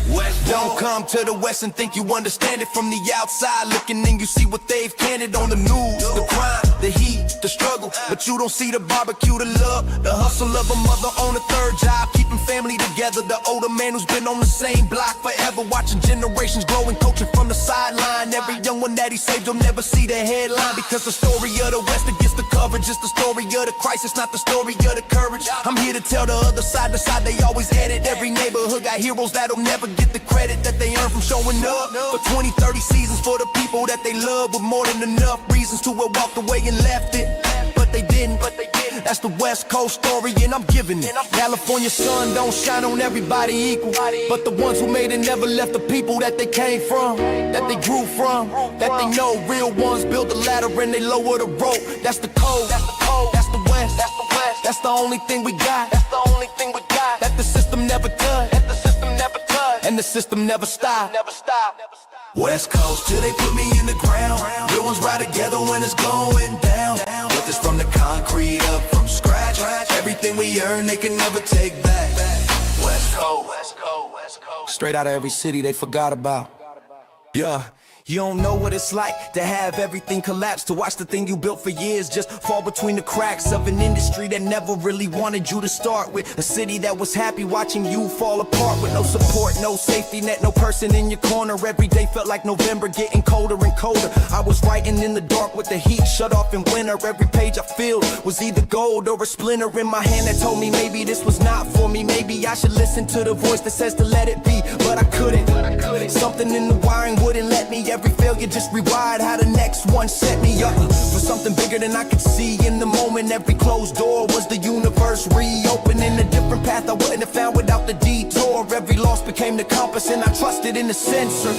West Don't come to the West and think you understand it from the outside. Looking in, you see what they've canned on the news. The crime, the heat, the struggle. But you don't see the barbecue, the love, the hustle of a mother on a third job, keeping family together. The older man who's been on the same block forever, watching generations grow and coaching from the sideline. Every young one that he saved will never see the headline, because the story of the West that gets the coverage is the story of the crisis, not the story of the courage. I'm here to tell the other side, the side they always headed. Every neighborhood got heroes that'll never get the credit that they earn from showing up for 20, 30 seasons for the people that they love, with more than enough reasons to have walked away and left it. But they didn't. That's the West Coast story and I'm giving it. California sun don't shine on everybody equal, but the ones who made it never left the people that they came from, that they grew from, that they know. Real ones build the ladder and they lower the rope. That's the code. That's the West. That's the only thing we got. That the system never touched. And the system never stopped. West Coast till they put me in the ground. Real ones ride together when it's going down. Built this from the concrete up from scratch. Everything we earn they can never take back. West Coast. Straight out of every city they forgot about. Yeah. You don't know what it's like to have everything collapse, to watch the thing you built for years just fall between the cracks of an industry that never really wanted you to start with, a city that was happy watching you fall apart with no support, no safety net, no person in your corner. Every day felt like November, getting colder and colder. I was writing in the dark with the heat shut off in winter. Every page I filled was either gold or a splinter in my hand that told me maybe this was not for me. Maybe I should listen to the voice that says to let it be, but I couldn't. Something in the wiring wouldn't let me. Every failure just rewired how the next one set me up for something bigger than I could see in the moment. Every closed door was the universe reopening, a different path I wouldn't have found without the detour. Every loss became the compass and I trusted in the sensor.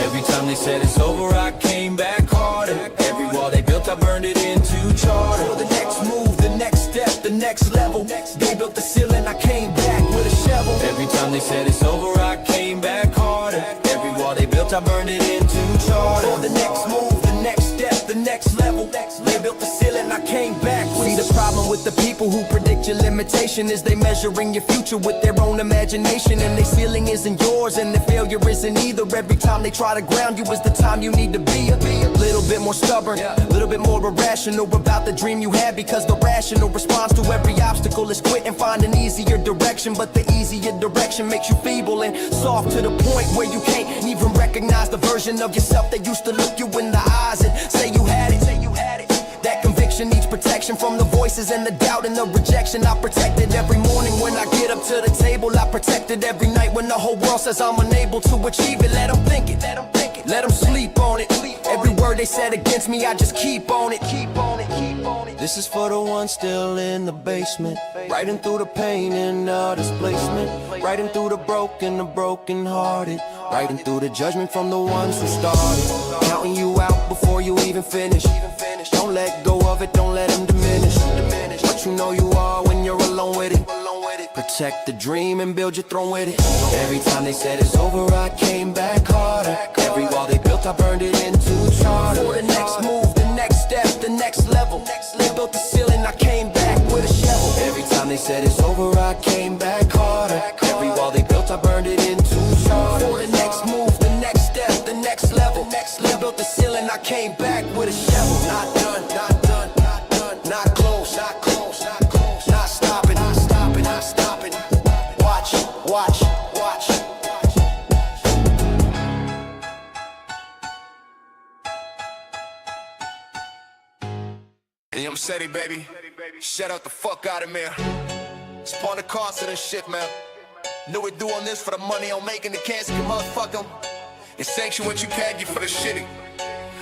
Every time they said it's over, I came back harder. Every wall they built, I burned it into charter. For the next move, the next step, the next level. They built the ceiling, I came back with a shovel. Every time they said it's over, I came back harder. Every wall they built, I burned it into charter. For the next move, the next step, the next level. They built the ceiling, I came back with. See, the problem with the people who predict your limitation is they measuring your future with their own imagination, and their ceiling isn't yours and the failure isn't either. Every time they try to ground you is the time you need to be a little bit more stubborn, a little bit more irrational about the dream you had, because the rational response to every obstacle is quit and find an easier direction. But the easier direction makes you feeble and soft to the point where you can't even recognize the version of yourself that used to look you in the eyes and say you had it. That conviction needs protection from the voices and the doubt and the rejection. I protect it every morning when I get up to the table. I protect it every night when the whole world says I'm unable to achieve it. Let them think it, let them sleep on it. Every word they said against me, I just keep on it. This is for the ones still in the basement, riding through the pain and our displacement, riding through the broken hearted, riding through the judgment from the ones who started, counting you out before you even finish. Don't let go of it, don't let them diminish what you know you are when you're alone with it. Protect the dream and build your throne with it. Every time they said it's over, I came back harder. Every wall they built, I burned it into charter. For the next move, the next step, the next level. They built the ceiling, I came back with a shovel. Every time they said it's over, I came back harder. Every wall they built, I burned it into charter. For the next move, the next step, the next level. They built the ceiling, I came back with a shovel. Not done, not done, not done, not close, not close, not close, not stopping, not stopping, not stopping. Watch, watch, watch. Hey, I'm Seti, baby. Shut out the fuck out of me. Spawn the cost of this shit, man. Knew we doing this for the money I'm making the cancer, motherfucker. And sanction what you can't get for the shitty.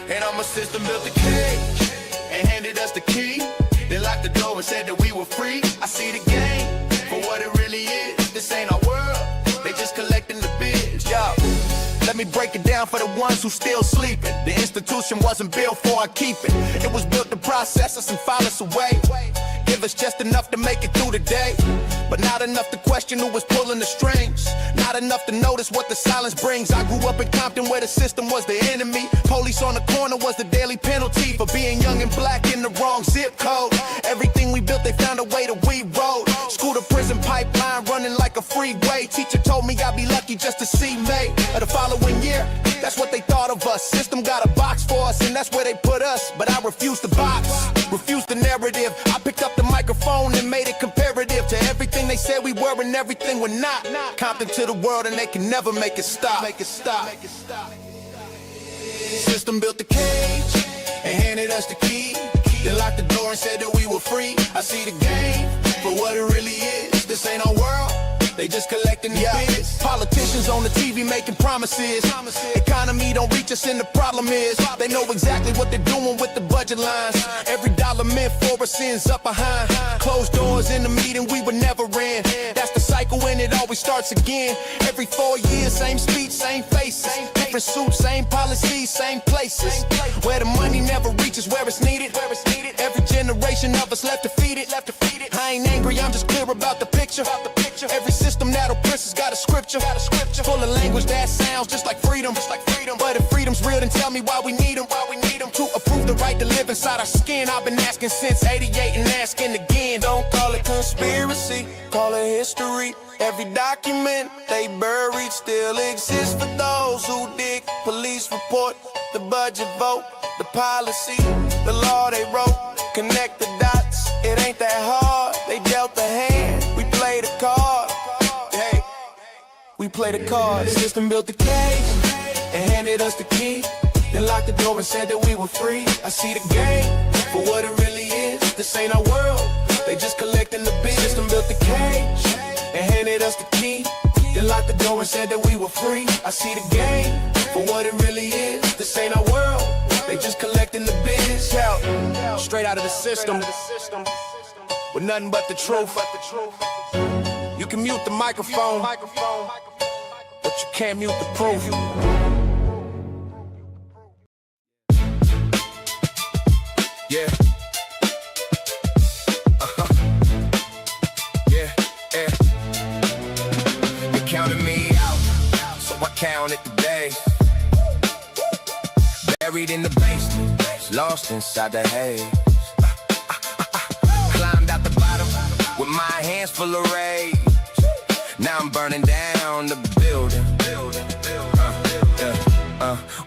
And I'm a system built the cage and handed us the key. They locked the door and said that we were free. I see the game for what it really is. This ain't our world, they just collecting the bids. Yo, let me break it down for the ones who still sleeping. The institution wasn't built for our keeping. It was built to process us and file us away. Give us just enough to make it through the day, but not enough to question who was pulling the strings. Not enough to notice what the silence brings. I grew up in Compton where the system was the enemy. Police on the corner was the daily penalty for being young and black in the wrong zip code. Everything we built, they found a way to we-road. School to prison pipeline running like a freeway. Teacher told me I'd be lucky just to see May of the following year. That's what they thought of us. System got a box for us and that's where they put us. But I refused the box, refused the narrative. I picked up the microphone and made it comparative to everything they said we were and everything we're not. Compton to the world and they can never make it stop. System built the cage and handed us the key. They locked the door and said that we were free. I see the game for what it really is. This ain't our world, they just collecting the bids. Politicians on the TV making promises. Economy don't reach us and the problem is they know exactly what they're doing with the budget lines. Every dollar meant for us ends up behind closed doors in the meeting we were never in. That's the cycle and it always starts again. Every 4 years, same speech, same faces. Different suits, same policies, same places. Where the money never reaches where it's needed. Every generation of us left defeated. I ain't angry, I'm just clear about the picture. Every system that oppresses got a scripture. Full of language that sounds just like freedom. But if freedom's real, then tell me why we need them. To approve the right to live inside our skin. I've been asking since '88 and asking again. Don't call it conspiracy, call it history. Every document they buried still exists for those who dig. Police report, the budget vote, the policy, the law they wrote. Connect the dots, it ain't that hard. They dealt the hand, we play the card. Hey, we play the card. The system built the cage and handed us the key. Then locked the door and said that we were free. I see the game for what it really is. This ain't our world, they just collecting the biz. System built the cage and handed us the key. Then locked the door and said that we were free. I see the game for what it really is. This ain't our world, they just collecting the biz. Out, straight out of the system, with nothing but the truth. You can mute the microphone, but you can't mute the proof. Yeah. Yeah, yeah. You counted me out, so I counted the days. Buried in the basement, lost inside the haze. Climbed out the bottom with my hands full of rage. Now I'm burning down the building.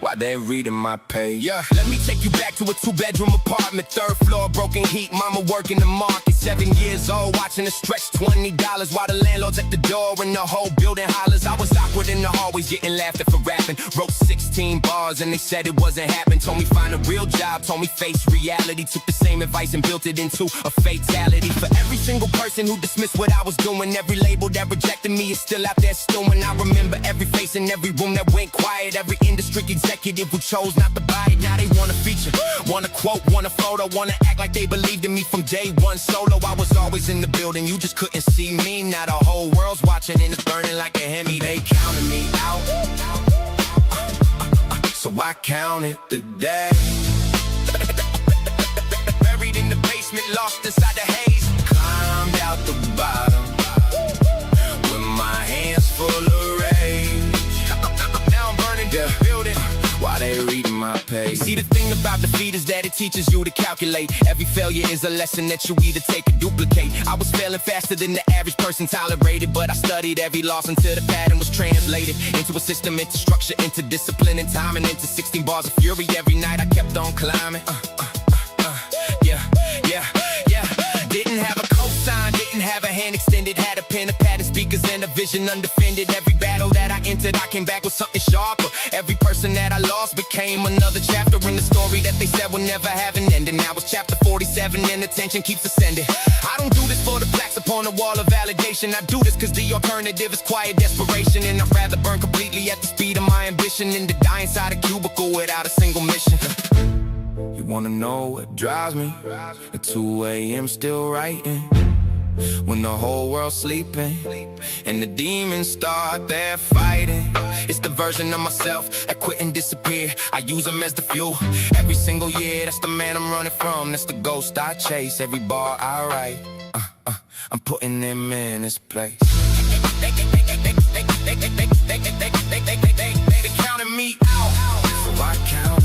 While they reading my page. Yeah. Let me take you back to a 2-bedroom apartment, 3rd floor, broken heat, mama working the market. 7 years old, watching it stretch $20 while the landlord's at the door and the whole building hollers. I was awkward in the hallways, getting laughed at for rapping. Wrote 16 bars and they said it wasn't happening. Told me find a real job, told me face reality. Took the same advice and built it into a fatality. For every single person who dismissed what I was doing, every label that rejected me is still out there stewing. I remember every face in every room that went quiet, every industry executive who chose not to buy it. Now they want a feature, want a quote, want a photo, want to act like they believed in me from day one. Solo, I was always in the building, you just couldn't see me. Now the whole world's watching and it's burning like a Hemi. They counted me out, so I counted the days. Buried in the basement, lost inside the haze. Climbed out the bottom with my hands full of rage. Now I'm burning the building while they reading my page. See, the thing about defeat is that it teaches you to calculate. Every failure is a lesson that you either take or duplicate. I was failing faster than the average person tolerated, but I studied every loss until the pattern was translated into a system, into structure, into discipline and time, and into 16 bars of fury. Every night I kept on climbing. Yeah. Didn't have a cosign, didn't have a hand extended. Had a pen, a pad, and speakers, and a vision undefended. Every battle that I entered, I came back with something sharper. Every person that I lost became another chapter in the story that they said would never have an ending. Now it's chapter 47 and the tension keeps ascending. I don't do this for the plaques upon the wall of validation. I do this cause the alternative is quiet desperation. And I'd rather burn completely at the speed of my ambition than to die inside a cubicle without a single mission. You wanna know what drives me? At 2 a.m. still writing, when the whole world's sleeping and the demons start their fighting. It's the version of myself that quit and disappear. I use them as the fuel every single year. That's the man I'm running from, that's the ghost I chase. Every bar I write, I'm putting them in this place. They counted me out, so I counted.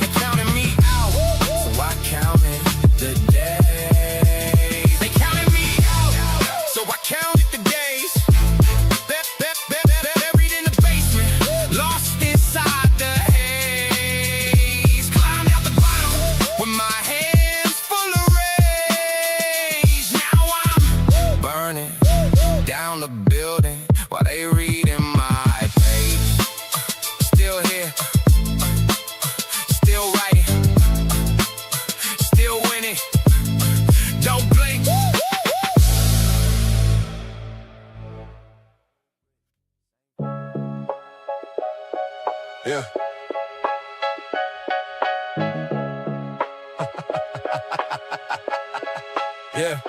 They counted me out, so I counted the days. They counted me out, so I counted the days. Buried in the basement, lost inside the haze. Climbed out the bottom with my hands full of rage. Now I'm burning down the building while they reading my page. Still here, still writing, still winning. Don't blink. Yeah. Yeah.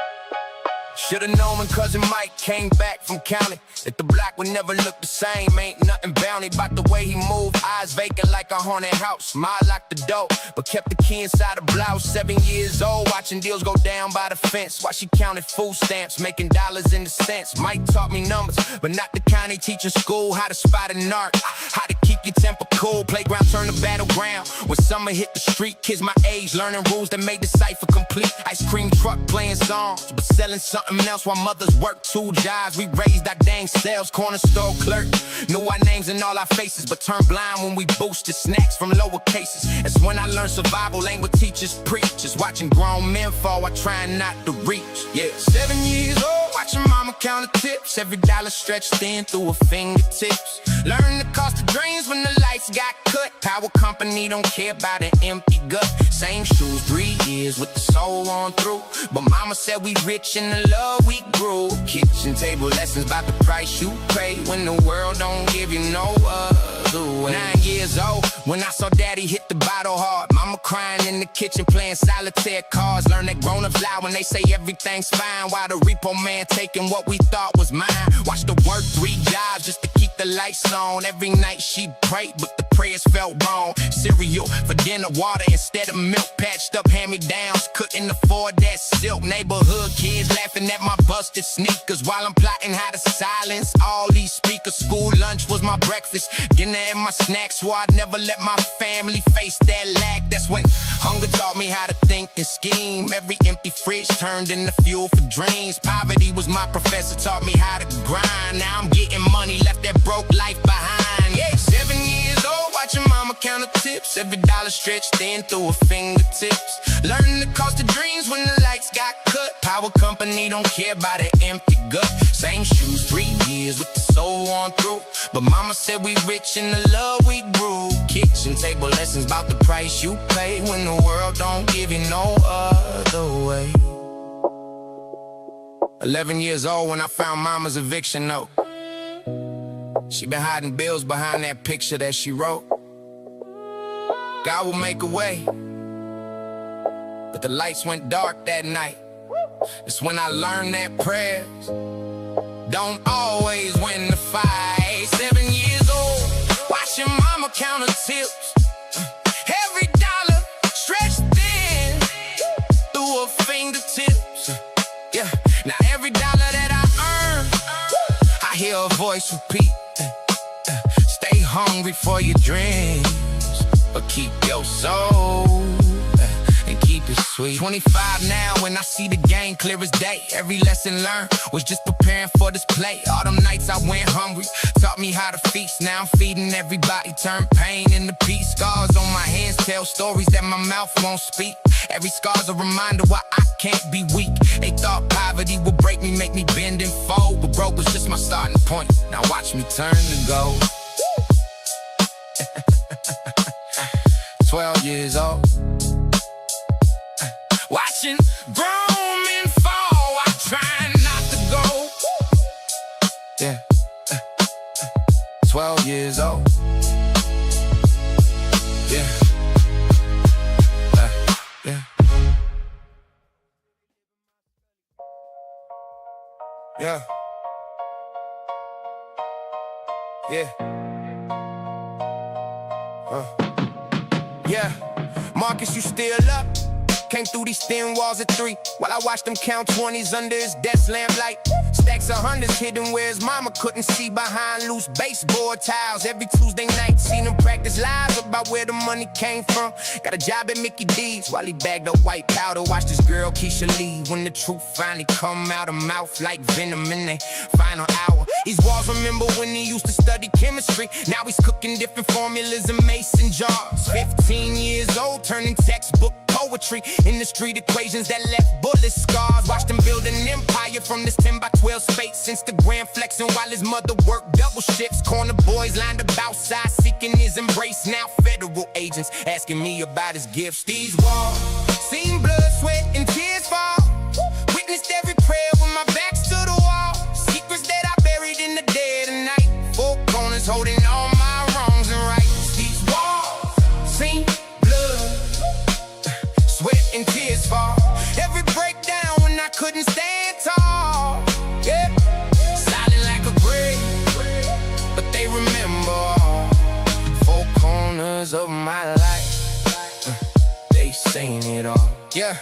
Should've known when cousin Mike came back from county that the block would never look the same. Ain't nothing bounty about the way he moved. Eyes vacant like a haunted house. Ma locked the door, but kept the key inside the blouse. 7 years old, watching deals go down by the fence while she counted food stamps, making dollars in the cents. Mike taught me numbers, but not the kind they teach in school. How to spot a narc, how to keep your temper cool. Playground turn to battleground. When summer hit the street, kids my age learning rules that made the cipher complete. Ice cream truck playing songs, but selling something else while mothers work 2 jobs. We raised our dang selves, corner store clerk. Knew our names and all our faces, but turned blind when we boosted snacks from lower cases. That's when I learned survival ain't what teachers preach. Just watching grown men fall while trying not to reach. Yeah, 7 years old, watching mama count the tips. Every dollar stretched thin through her fingertips. Learned the cost of dreams when the lights got cut. Power company don't care about an empty gut. Same shoes, 3 years with the soul on through. But mama said we rich in the love we grew. Kitchen table lessons about the price you pay when the world don't give you no other way. 9 years old when I saw daddy hit the bottle hard. Mama crying in the kitchen playing solitaire cards. Learn that grown-ups lie when they say everything's fine, while the repo man taking what we thought was mine. Watched her work 3 jobs just to keep the lights on. Every night she prayed, but the prayers felt wrong. Cereal for dinner, water instead of milk. Patched up hand-me-downs, couldn't afford that silk. Neighborhood kids laughing at my busted sneakers while I'm plotting how to silence all these speakers. School lunch was my breakfast, dinner and my snacks, so I'd never let my family face that lack. That's when hunger taught me how to think and scheme. Every empty fridge turned into fuel for dreams. Poverty was my professor, taught me how to grind. Now I'm getting money, left that broke life behind. Yeah, 7 years old, watching mama count the tips. Every dollar stretched thin through her fingertips. Learning the cost of dreams when the lights got cut. Power company don't care about an empty gut. Same shoes, 3 years with the soul on through. But mama said we rich in the love we grew. Kitchen table lessons about the price you pay when the world don't give you no other way. 11 years old when I found mama's eviction note. She been hiding bills behind that picture that she wrote. God will make a way, but the lights went dark that night. It's when I learned that prayers don't always win the fight. 7 years old, watching mama count her tips. Every dollar stretched thin through her fingertips. Yeah, now every dollar that I earn, I hear a voice repeat. Stay hungry for your dreams, but keep your soul and keep it sweet. 25 now when I see the game clear as day. Every lesson learned was just preparing for this play. All them nights I went hungry taught me how to feast. Now I'm feeding everybody, turn pain into peace. Scars on my hands tell stories that my mouth won't speak. Every scar's a reminder why I can't be weak. They thought poverty would break me, make me bend and fold, but broke was just my starting point. Now watch me turn to gold. 12 years old, watching grown men fall while trying not to go. Yeah, 12 years old. Yeah, yeah. Yeah. Yeah. Yeah, Marcus, you still up? Came through these thin walls at 3 while I watched him count 20s under his desk lamplight. Stacks of hundreds hidden where his mama couldn't see behind loose baseboard tiles. Every Tuesday night, seen him practice lies about where the money came from. Got a job at Mickey D's while he bagged up white powder. Watched his girl Keisha leave when the truth finally come out of mouth like venom in their final hour. These walls remember when he used to study chemistry. Now he's cooking different formulas in mason jars. 15 years old, turning textbook poetry in the street equations that left bullet scars. Watched him build an empire from this 10 by 12 space. Instagram flexing while his mother worked double shifts. Corner boys lined up outside seeking his embrace. Now federal agents asking me about his gifts. These walls seen blood, sweat, and tears fall. Witnessed every prayer with my back's to the wall. Secrets that I buried in the dead of night. 4 corners holding all my wrongs and rights. These walls seen and tears fall. Every breakdown when I couldn't stand tall. corners of my life. They saying it all. Yeah.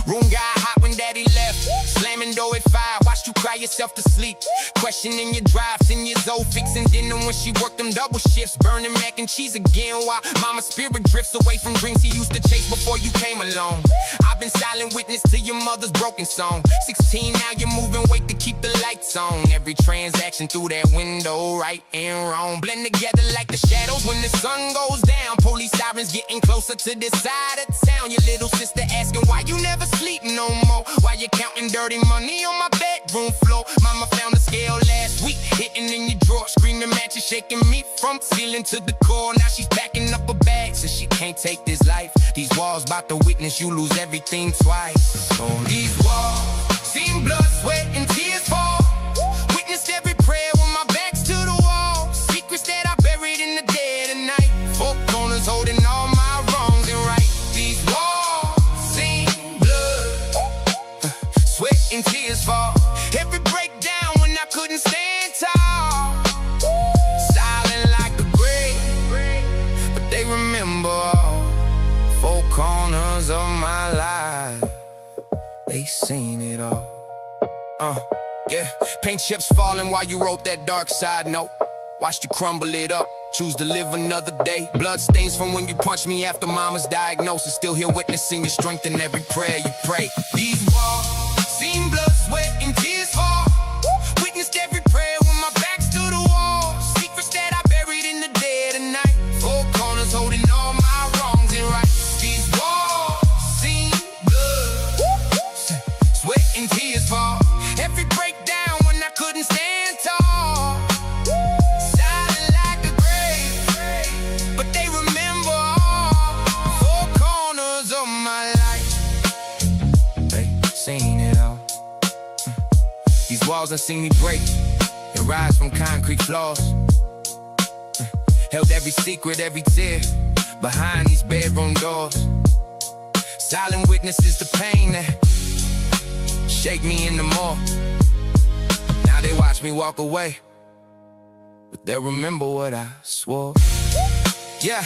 Room got hot when daddy left. Slamming door at 5, watched you cry yourself to sleep. Questioning your drive, 10 years old, fixing dinner when she worked them double shifts. Burning mac and cheese again while mama's spirit drifts away from dreams he used to chase before you came along. I've been silent witness to your mother's broken song. 16, now you're moving weight to keep the lights on. Every transaction through that window, right and wrong, blend together like the shadows when the sun goes down. Police sirens getting closer to this side of town. Your little sister asking why you never sleep no more. Why you counting dirty money on my bedroom floor? Mama found a scale last week, hitting in your drawer, screaming matches, shaking me from ceiling to the core. Now she's backing up her bag, says she can't take this life. These walls about to witness you lose everything twice. So these walls seen blood, sweat, and tears fall. Witnessed every prayer when my back's to the wall. Secrets that I buried in the dead of night. Four corners holding all my wrongs and right. These walls seen blood, sweat, and tears fall. Every breakdown when I couldn't stand tall. Silent like a grave, but they remember all four corners of my life. They seen it all. Yeah. Paint chips falling while you wrote that dark side note. Watched you crumble it up, choose to live another day. Blood stains from when you punched me after mama's diagnosis. Still here witnessing your strength in every prayer you pray. These walls seen blood, sweat, and tears fall. Witnessed every prayer when my back's to the wall. Secrets that I buried in the dead of night. Four corners holding all my wrongs and rights. These walls seen blood, sweat, and tears fall. Every breakdown when I couldn't stand tall. Silent like a grave, but they remember all four corners of my life. They seen it all. These walls done seen me break and rise from concrete floors. Held every secret, every tear behind these bedroom doors. Silent witnesses the pain that shake me in the mall. Now they watch me walk away, but they'll remember what I swore. Yeah.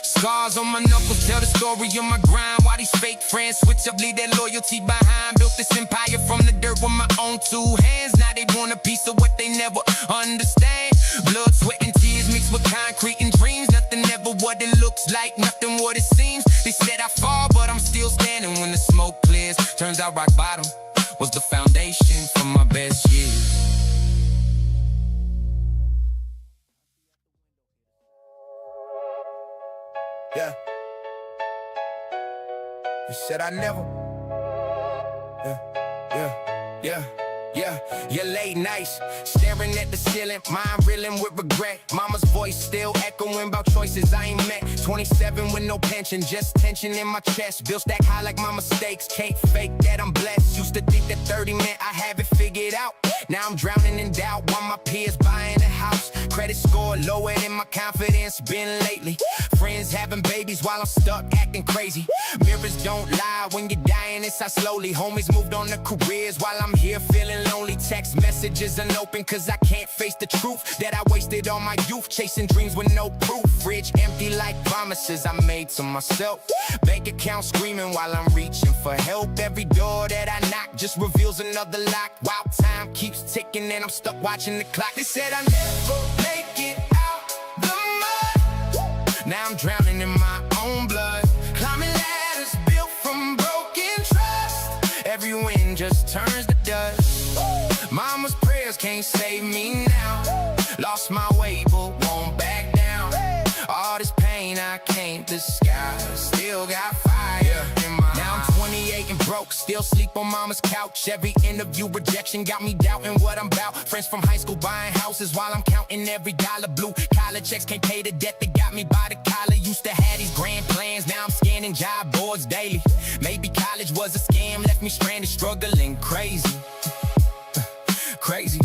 Scars on my knuckles tell the story of my grind. Why these fake friends switch up, leave their loyalty behind. Built this empire from the dirt with my own two hands. Now they want a piece of what they never understand. Blood, sweat, and tears mixed with concrete and dreams. Nothing ever what it looks like, nothing what it seems. They said I fall, but I'm still standing when the smoke clears. Turns out rock bottom was the foundation for my best years. Yeah. You said I never. Yeah. Your late nights, staring at the ceiling, mind reeling with regret. Mama's voice still echoing about choices I ain't met. 27 with no pension, just tension in my chest. Bill stack high like my mistakes, can't fake that I'm blessed. Used to think that 30 meant I have it figured out. Now I'm drowning in doubt while my peers buying a house. Credit score lower than my confidence been lately. Friends having babies while I'm stuck acting crazy. Mirrors don't lie when you're dying, it's how slowly. Homies moved on to careers while I'm here feeling lonely. Text messages unopened cause I can't face the truth that I wasted all my youth chasing dreams with no proof. Fridge empty like promises I made to myself. Bank account screaming while I'm reaching for help. Every door that I knock just reveals another lock. While time keeps ticking and I'm stuck watching the clock. They said I never make it out the mud. Now I'm drowning in my own blood. Climbing ladders built from broken trust. Every wind just turns to dust. Mama's prayers can't save me now. Lost my way but won't back down. All this pain I can't disguise. Still got fire in my eyes. Now I'm 28 and broke, still sleep on mama's couch. Every interview rejection got me doubting what I'm about. Friends from high school buying houses while I'm counting every dollar. Blue collar checks can't pay the debt that got me by the collar. Used to have these grand plans, now I'm scanning job boards daily. Maybe college was a scam, left me stranded, struggling crazy. Crazy,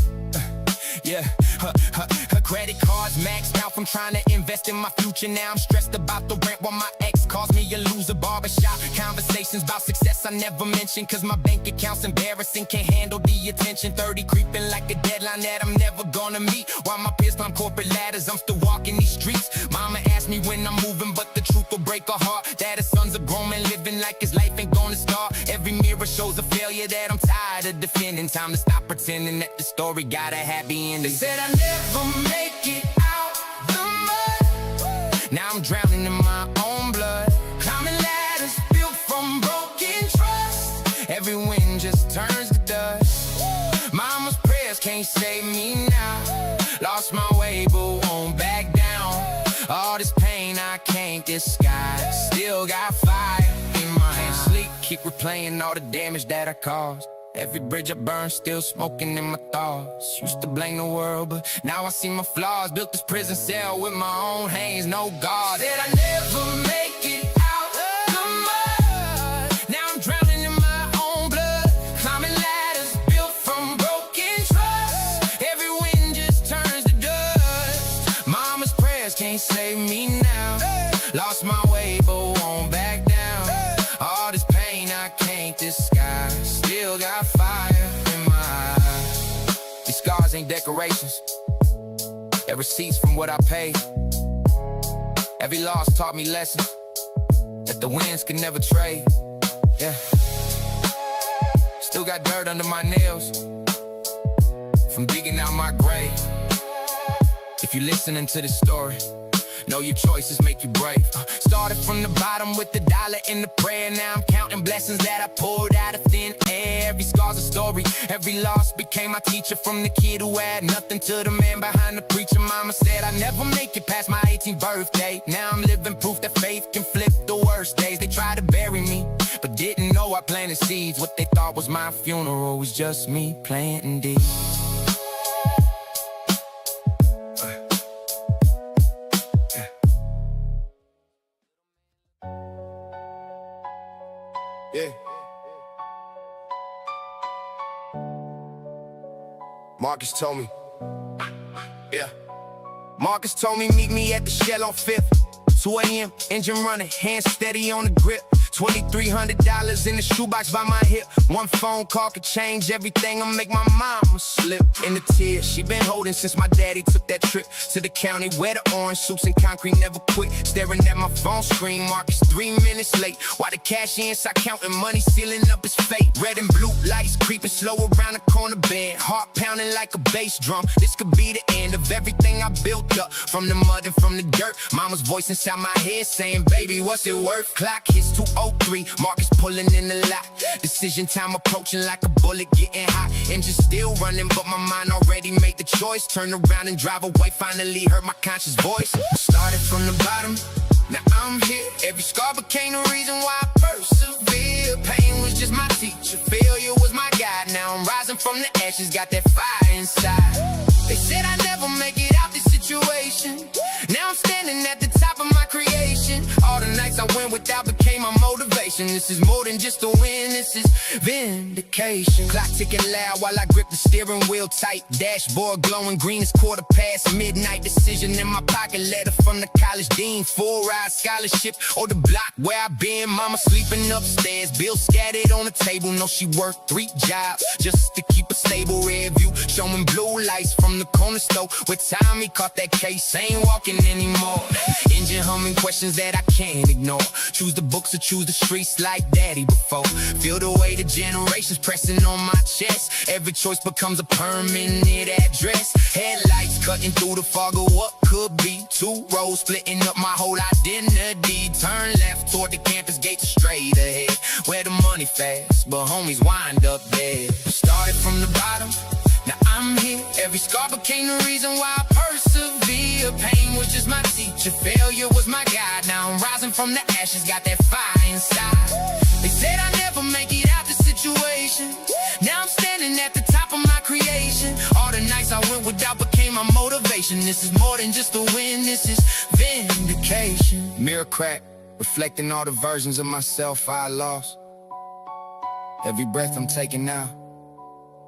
yeah. Her credit cards maxed out from from trying to invest in my future. Now I'm stressed about the rent while my ex calls me a loser. Barbershop conversations about success I never mentioned, cause my bank account's embarrassing, can't handle the attention. 30 creeping like a deadline that I'm never gonna meet. While my peers climb corporate ladders, I'm still walking these streets. Mama asked me when I'm moving, but the truth will break her heart. That his son's a grown man living like his life ain't gonna start. Every mirror shows a failure that I'm tired of defending. Time to stop pretending that the story got a happy ending. They said I never make it out the mud. Now I'm drowning in my own blood, climbing ladders built from broken trust. Every wind just turns to dust. Mama's prayers can't save me now. Lost my way but won't back down. All this pain I can't disguise. Still got fire in my hands. Sleep, keep replaying all the damage that I caused. Every bridge I burned, still smoking in my thoughts. Used to blame the world, but now I see my flaws. Built this prison cell with my own hands, no God. Said I never make it out the mud. Now I'm drowning in my own blood, climbing ladders built from broken trust. Every wind just turns to dust. Mama's prayers can't save me now. Lost my way but won't back down. All this pain I can't disguise. Still got fire in my eyes. These scars ain't decorations, they're receipts from what I paid. Every loss taught me lessons that the winds can never trade. Yeah. Still got dirt under my nails from digging out my grave. If you're listening to this story, know your choices make you brave. Started from the bottom with the dollar in the prayer. Now I'm counting blessings that I pulled out of thin air. Every scar's a story, every loss became my teacher. From the kid who had nothing to the man behind the preacher. Mama said I'd never make it past my 18th birthday. Now I'm living proof that faith can flip the worst days. They tried to bury me, but didn't know I planted seeds. What they thought was my funeral was just me planting these. Yeah. Marcus told me. Yeah. Marcus told me meet me at the Shell on 5th. 2 a.m. engine running, hands steady on the grip. $2,300 in the shoebox by my hip. One phone call could change everything. I'll make my mama slip in the tears she been holding since my daddy took that trip to the county where the orange suits and concrete never quit. Staring at my phone screen, Marcus 3 minutes late. While the cashier inside counting money, sealing up his fate. Red and blue lights creeping slow around the corner bend. Heart pounding like a bass drum. This could be the end of everything I built up. From the mud and from the dirt, mama's voice inside my head saying, baby, what's it worth? Clock hits 2:03, Marcus pulling in the lot. Decision time approaching like a bullet getting hot. Engine still running, but my mind already made the choice. Turn around and drive away, finally heard my conscious voice. Started from the bottom, now I'm here. Every scar became the reason why I persevere. Pain was just my teacher, failure was my guide. Now I'm rising from the ashes, got that fire inside. They said I'd never make it out this situation. Now I'm standing at the top of my creation. All the nights I went without became my motivation. This is more than just a win, this is vindication. Clock ticking loud while I grip the steering wheel tight. Dashboard glowing green, it's 1:15 midnight. Decision in my pocket, letter from the college dean. 4-ride scholarship or the block where I been. Mama sleeping upstairs, bills scattered on the table. No, she worked 3 jobs just to keep a stable rear view. Showing blue lights from the corner store. With time he caught that case, ain't walking anymore. Engine humming, questions that I can't ignore. Choose the books or choose the streets like daddy before. Feel the weight of generations pressing on my chest. Every choice becomes a permanent address. Headlights cutting through the fog of what could be. 2 roads splitting up my whole identity. Turn left toward the campus gates, straight ahead, where the money fast, but homies wind up dead. Started from the bottom, now I'm here. Every scar became the reason why I persevere. Pain was just my teacher, failure was my guide. Now I'm rising from the ashes, got that fire inside. They said I'd never make it out the situation. Now I'm standing at the top of my creation. All the nights I went without became my motivation. This is more than just a win, this is vindication. Mirror crack, reflecting all the versions of myself I lost. Every breath I'm taking now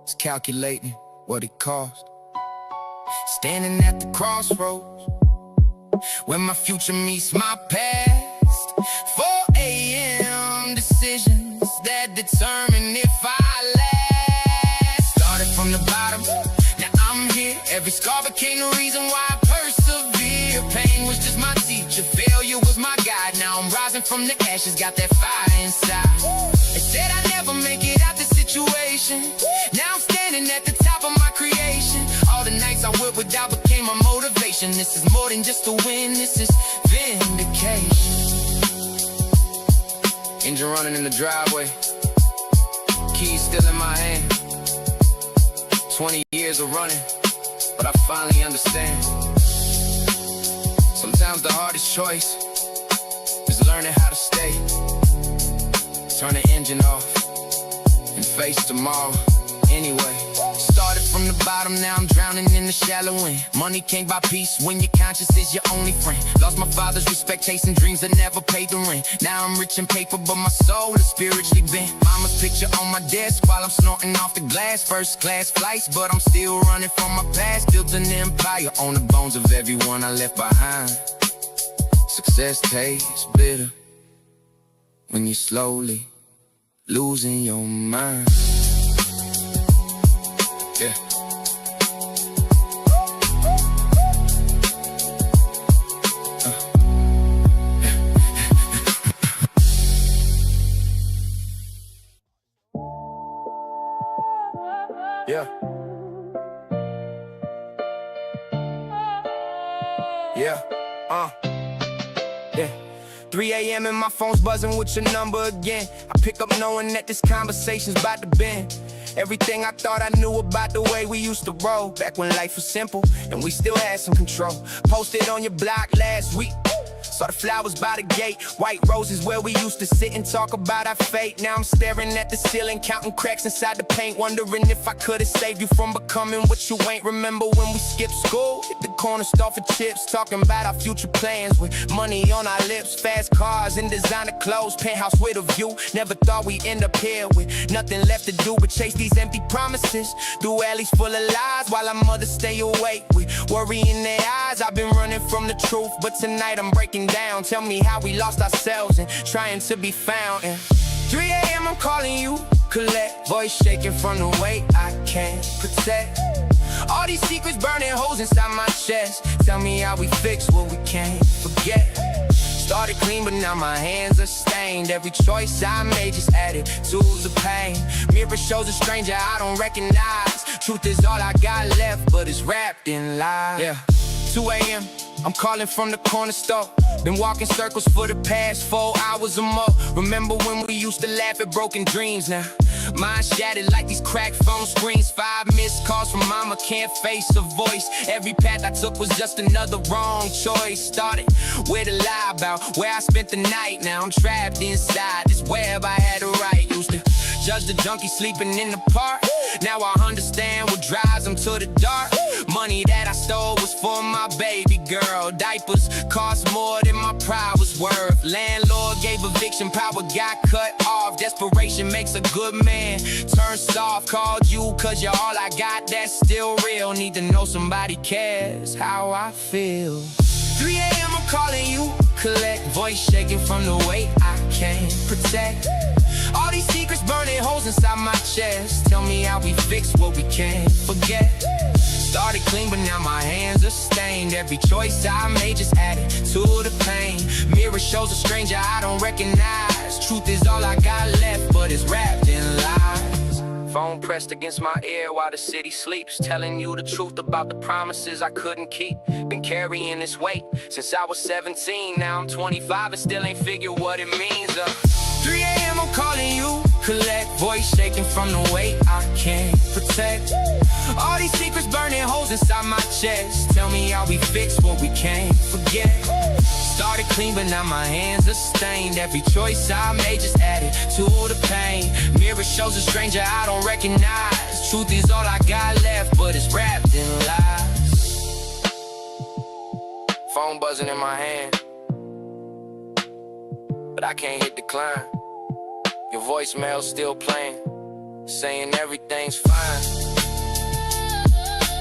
is calculating what it cost. Standing at the crossroads, when my future meets my past. 4 a.m. decisions that determine if I last. Started from the bottom, now I'm here. Every scar became the reason why I persevere. Pain was just my teacher, failure was my guide. Now I'm rising from the ashes, got that fire inside. They said I'd never make it out the situation. Now I'm standing at the top of my creation. All the nights I worked without became my motivation. This is more than just a win, this is vindication. Engine running in the driveway, keys still in my hand. 20 years of running, but I finally understand. Sometimes the hardest choice is learning how to stay. Turn the engine off and face tomorrow anyway. Started from the bottom, now I'm drowning in the shallow end. Money can't buy peace when your conscience is your only friend. Lost my father's respect, chasing dreams that never paid the rent. Now I'm rich in paper, but my soul is spiritually bent. Mama's picture on my desk while I'm snorting off the glass. First class flights, but I'm still running from my past. Built an empire on the bones of everyone I left behind. Success tastes bitter when you're slowly losing your mind. Yeah. Yeah. Yeah. Yeah. 3 a.m. and my phone's buzzing with your number again. I pick up knowing that this conversation's about to bend. Everything I thought I knew about the way we used to roll, back when life was simple and we still had some control. Posted on your block last week, saw the flowers by the gate. White roses where we used to sit and talk about our fate. Now I'm staring at the ceiling, counting cracks inside the paint, wondering if I could've saved you from becoming what you ain't. Remember when we skipped school, hit the corner store for chips, talking about our future plans with money on our lips. Fast cars and designer clothes, penthouse with a view. Never thought we'd end up here with nothing left to do but chase these empty promises through alleys full of lies, while our mothers stay awake with worry in their eyes. I've been running from the truth, but tonight I'm breaking down. Tell me how we lost ourselves and trying to be found. And 3 a.m. I'm calling you, collect. Voice shaking from the weight I can't protect. All these secrets burning holes inside my chest. Tell me how we fix what we can't forget. Started clean, but now my hands are stained. Every choice I made just added to the pain. Mirror shows a stranger I don't recognize. Truth is all I got left, but it's wrapped in lies. Yeah. 2 a.m. I'm calling from the corner store. Been walking circles for the past 4 hours or more. Remember when we used to laugh at broken dreams? Now mine shattered like these cracked phone screens. 5 missed calls from mama, can't face a voice. Every path I took was just another wrong choice. Started with a lie about where I spent the night. Now I'm trapped inside this web I had to write. Used to judge the junkie sleeping in the park. Now I understand what drives them to the dark. Money that I stole was for my baby girl. Diapers cost more than my pride was worth. Landlord gave eviction power, got cut off. Desperation makes a good man turn soft. Called you cause you're all I got, that's still real. Need to know somebody cares how I feel. 3 a.m. I'm calling you, collect. Voice shaking from the weight I can't protect. All these secrets burning holes inside my chest. Tell me how we fix what we can't forget. Started clean, but now my hands are stained. Every choice I made just added to the pain. Mirror shows a stranger I don't recognize. Truth is all I got left, but it's wrapped in lies. Phone pressed against my ear while the city sleeps, telling you the truth about the promises I couldn't keep. Been carrying this weight since I was 17. Now I'm 25 and still ain't figured what it means. 3 a.m. I'm calling you, collect. Voice shaking from the weight I can't protect. All these secrets burning holes inside my chest. Tell me how we fix what we can't forget. Started clean, but now my hands are stained. Every choice I made just added to the pain. Mirror shows a stranger I don't recognize. Truth is all I got left, but it's wrapped in lies. Phone buzzing in my hand, but I can't hit decline. Your voicemail's still playing, saying everything's fine.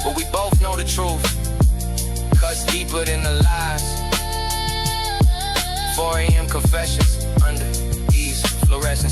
But we both know the truth, cuts deeper than the lies. 4 a.m. confessions under ease, fluorescent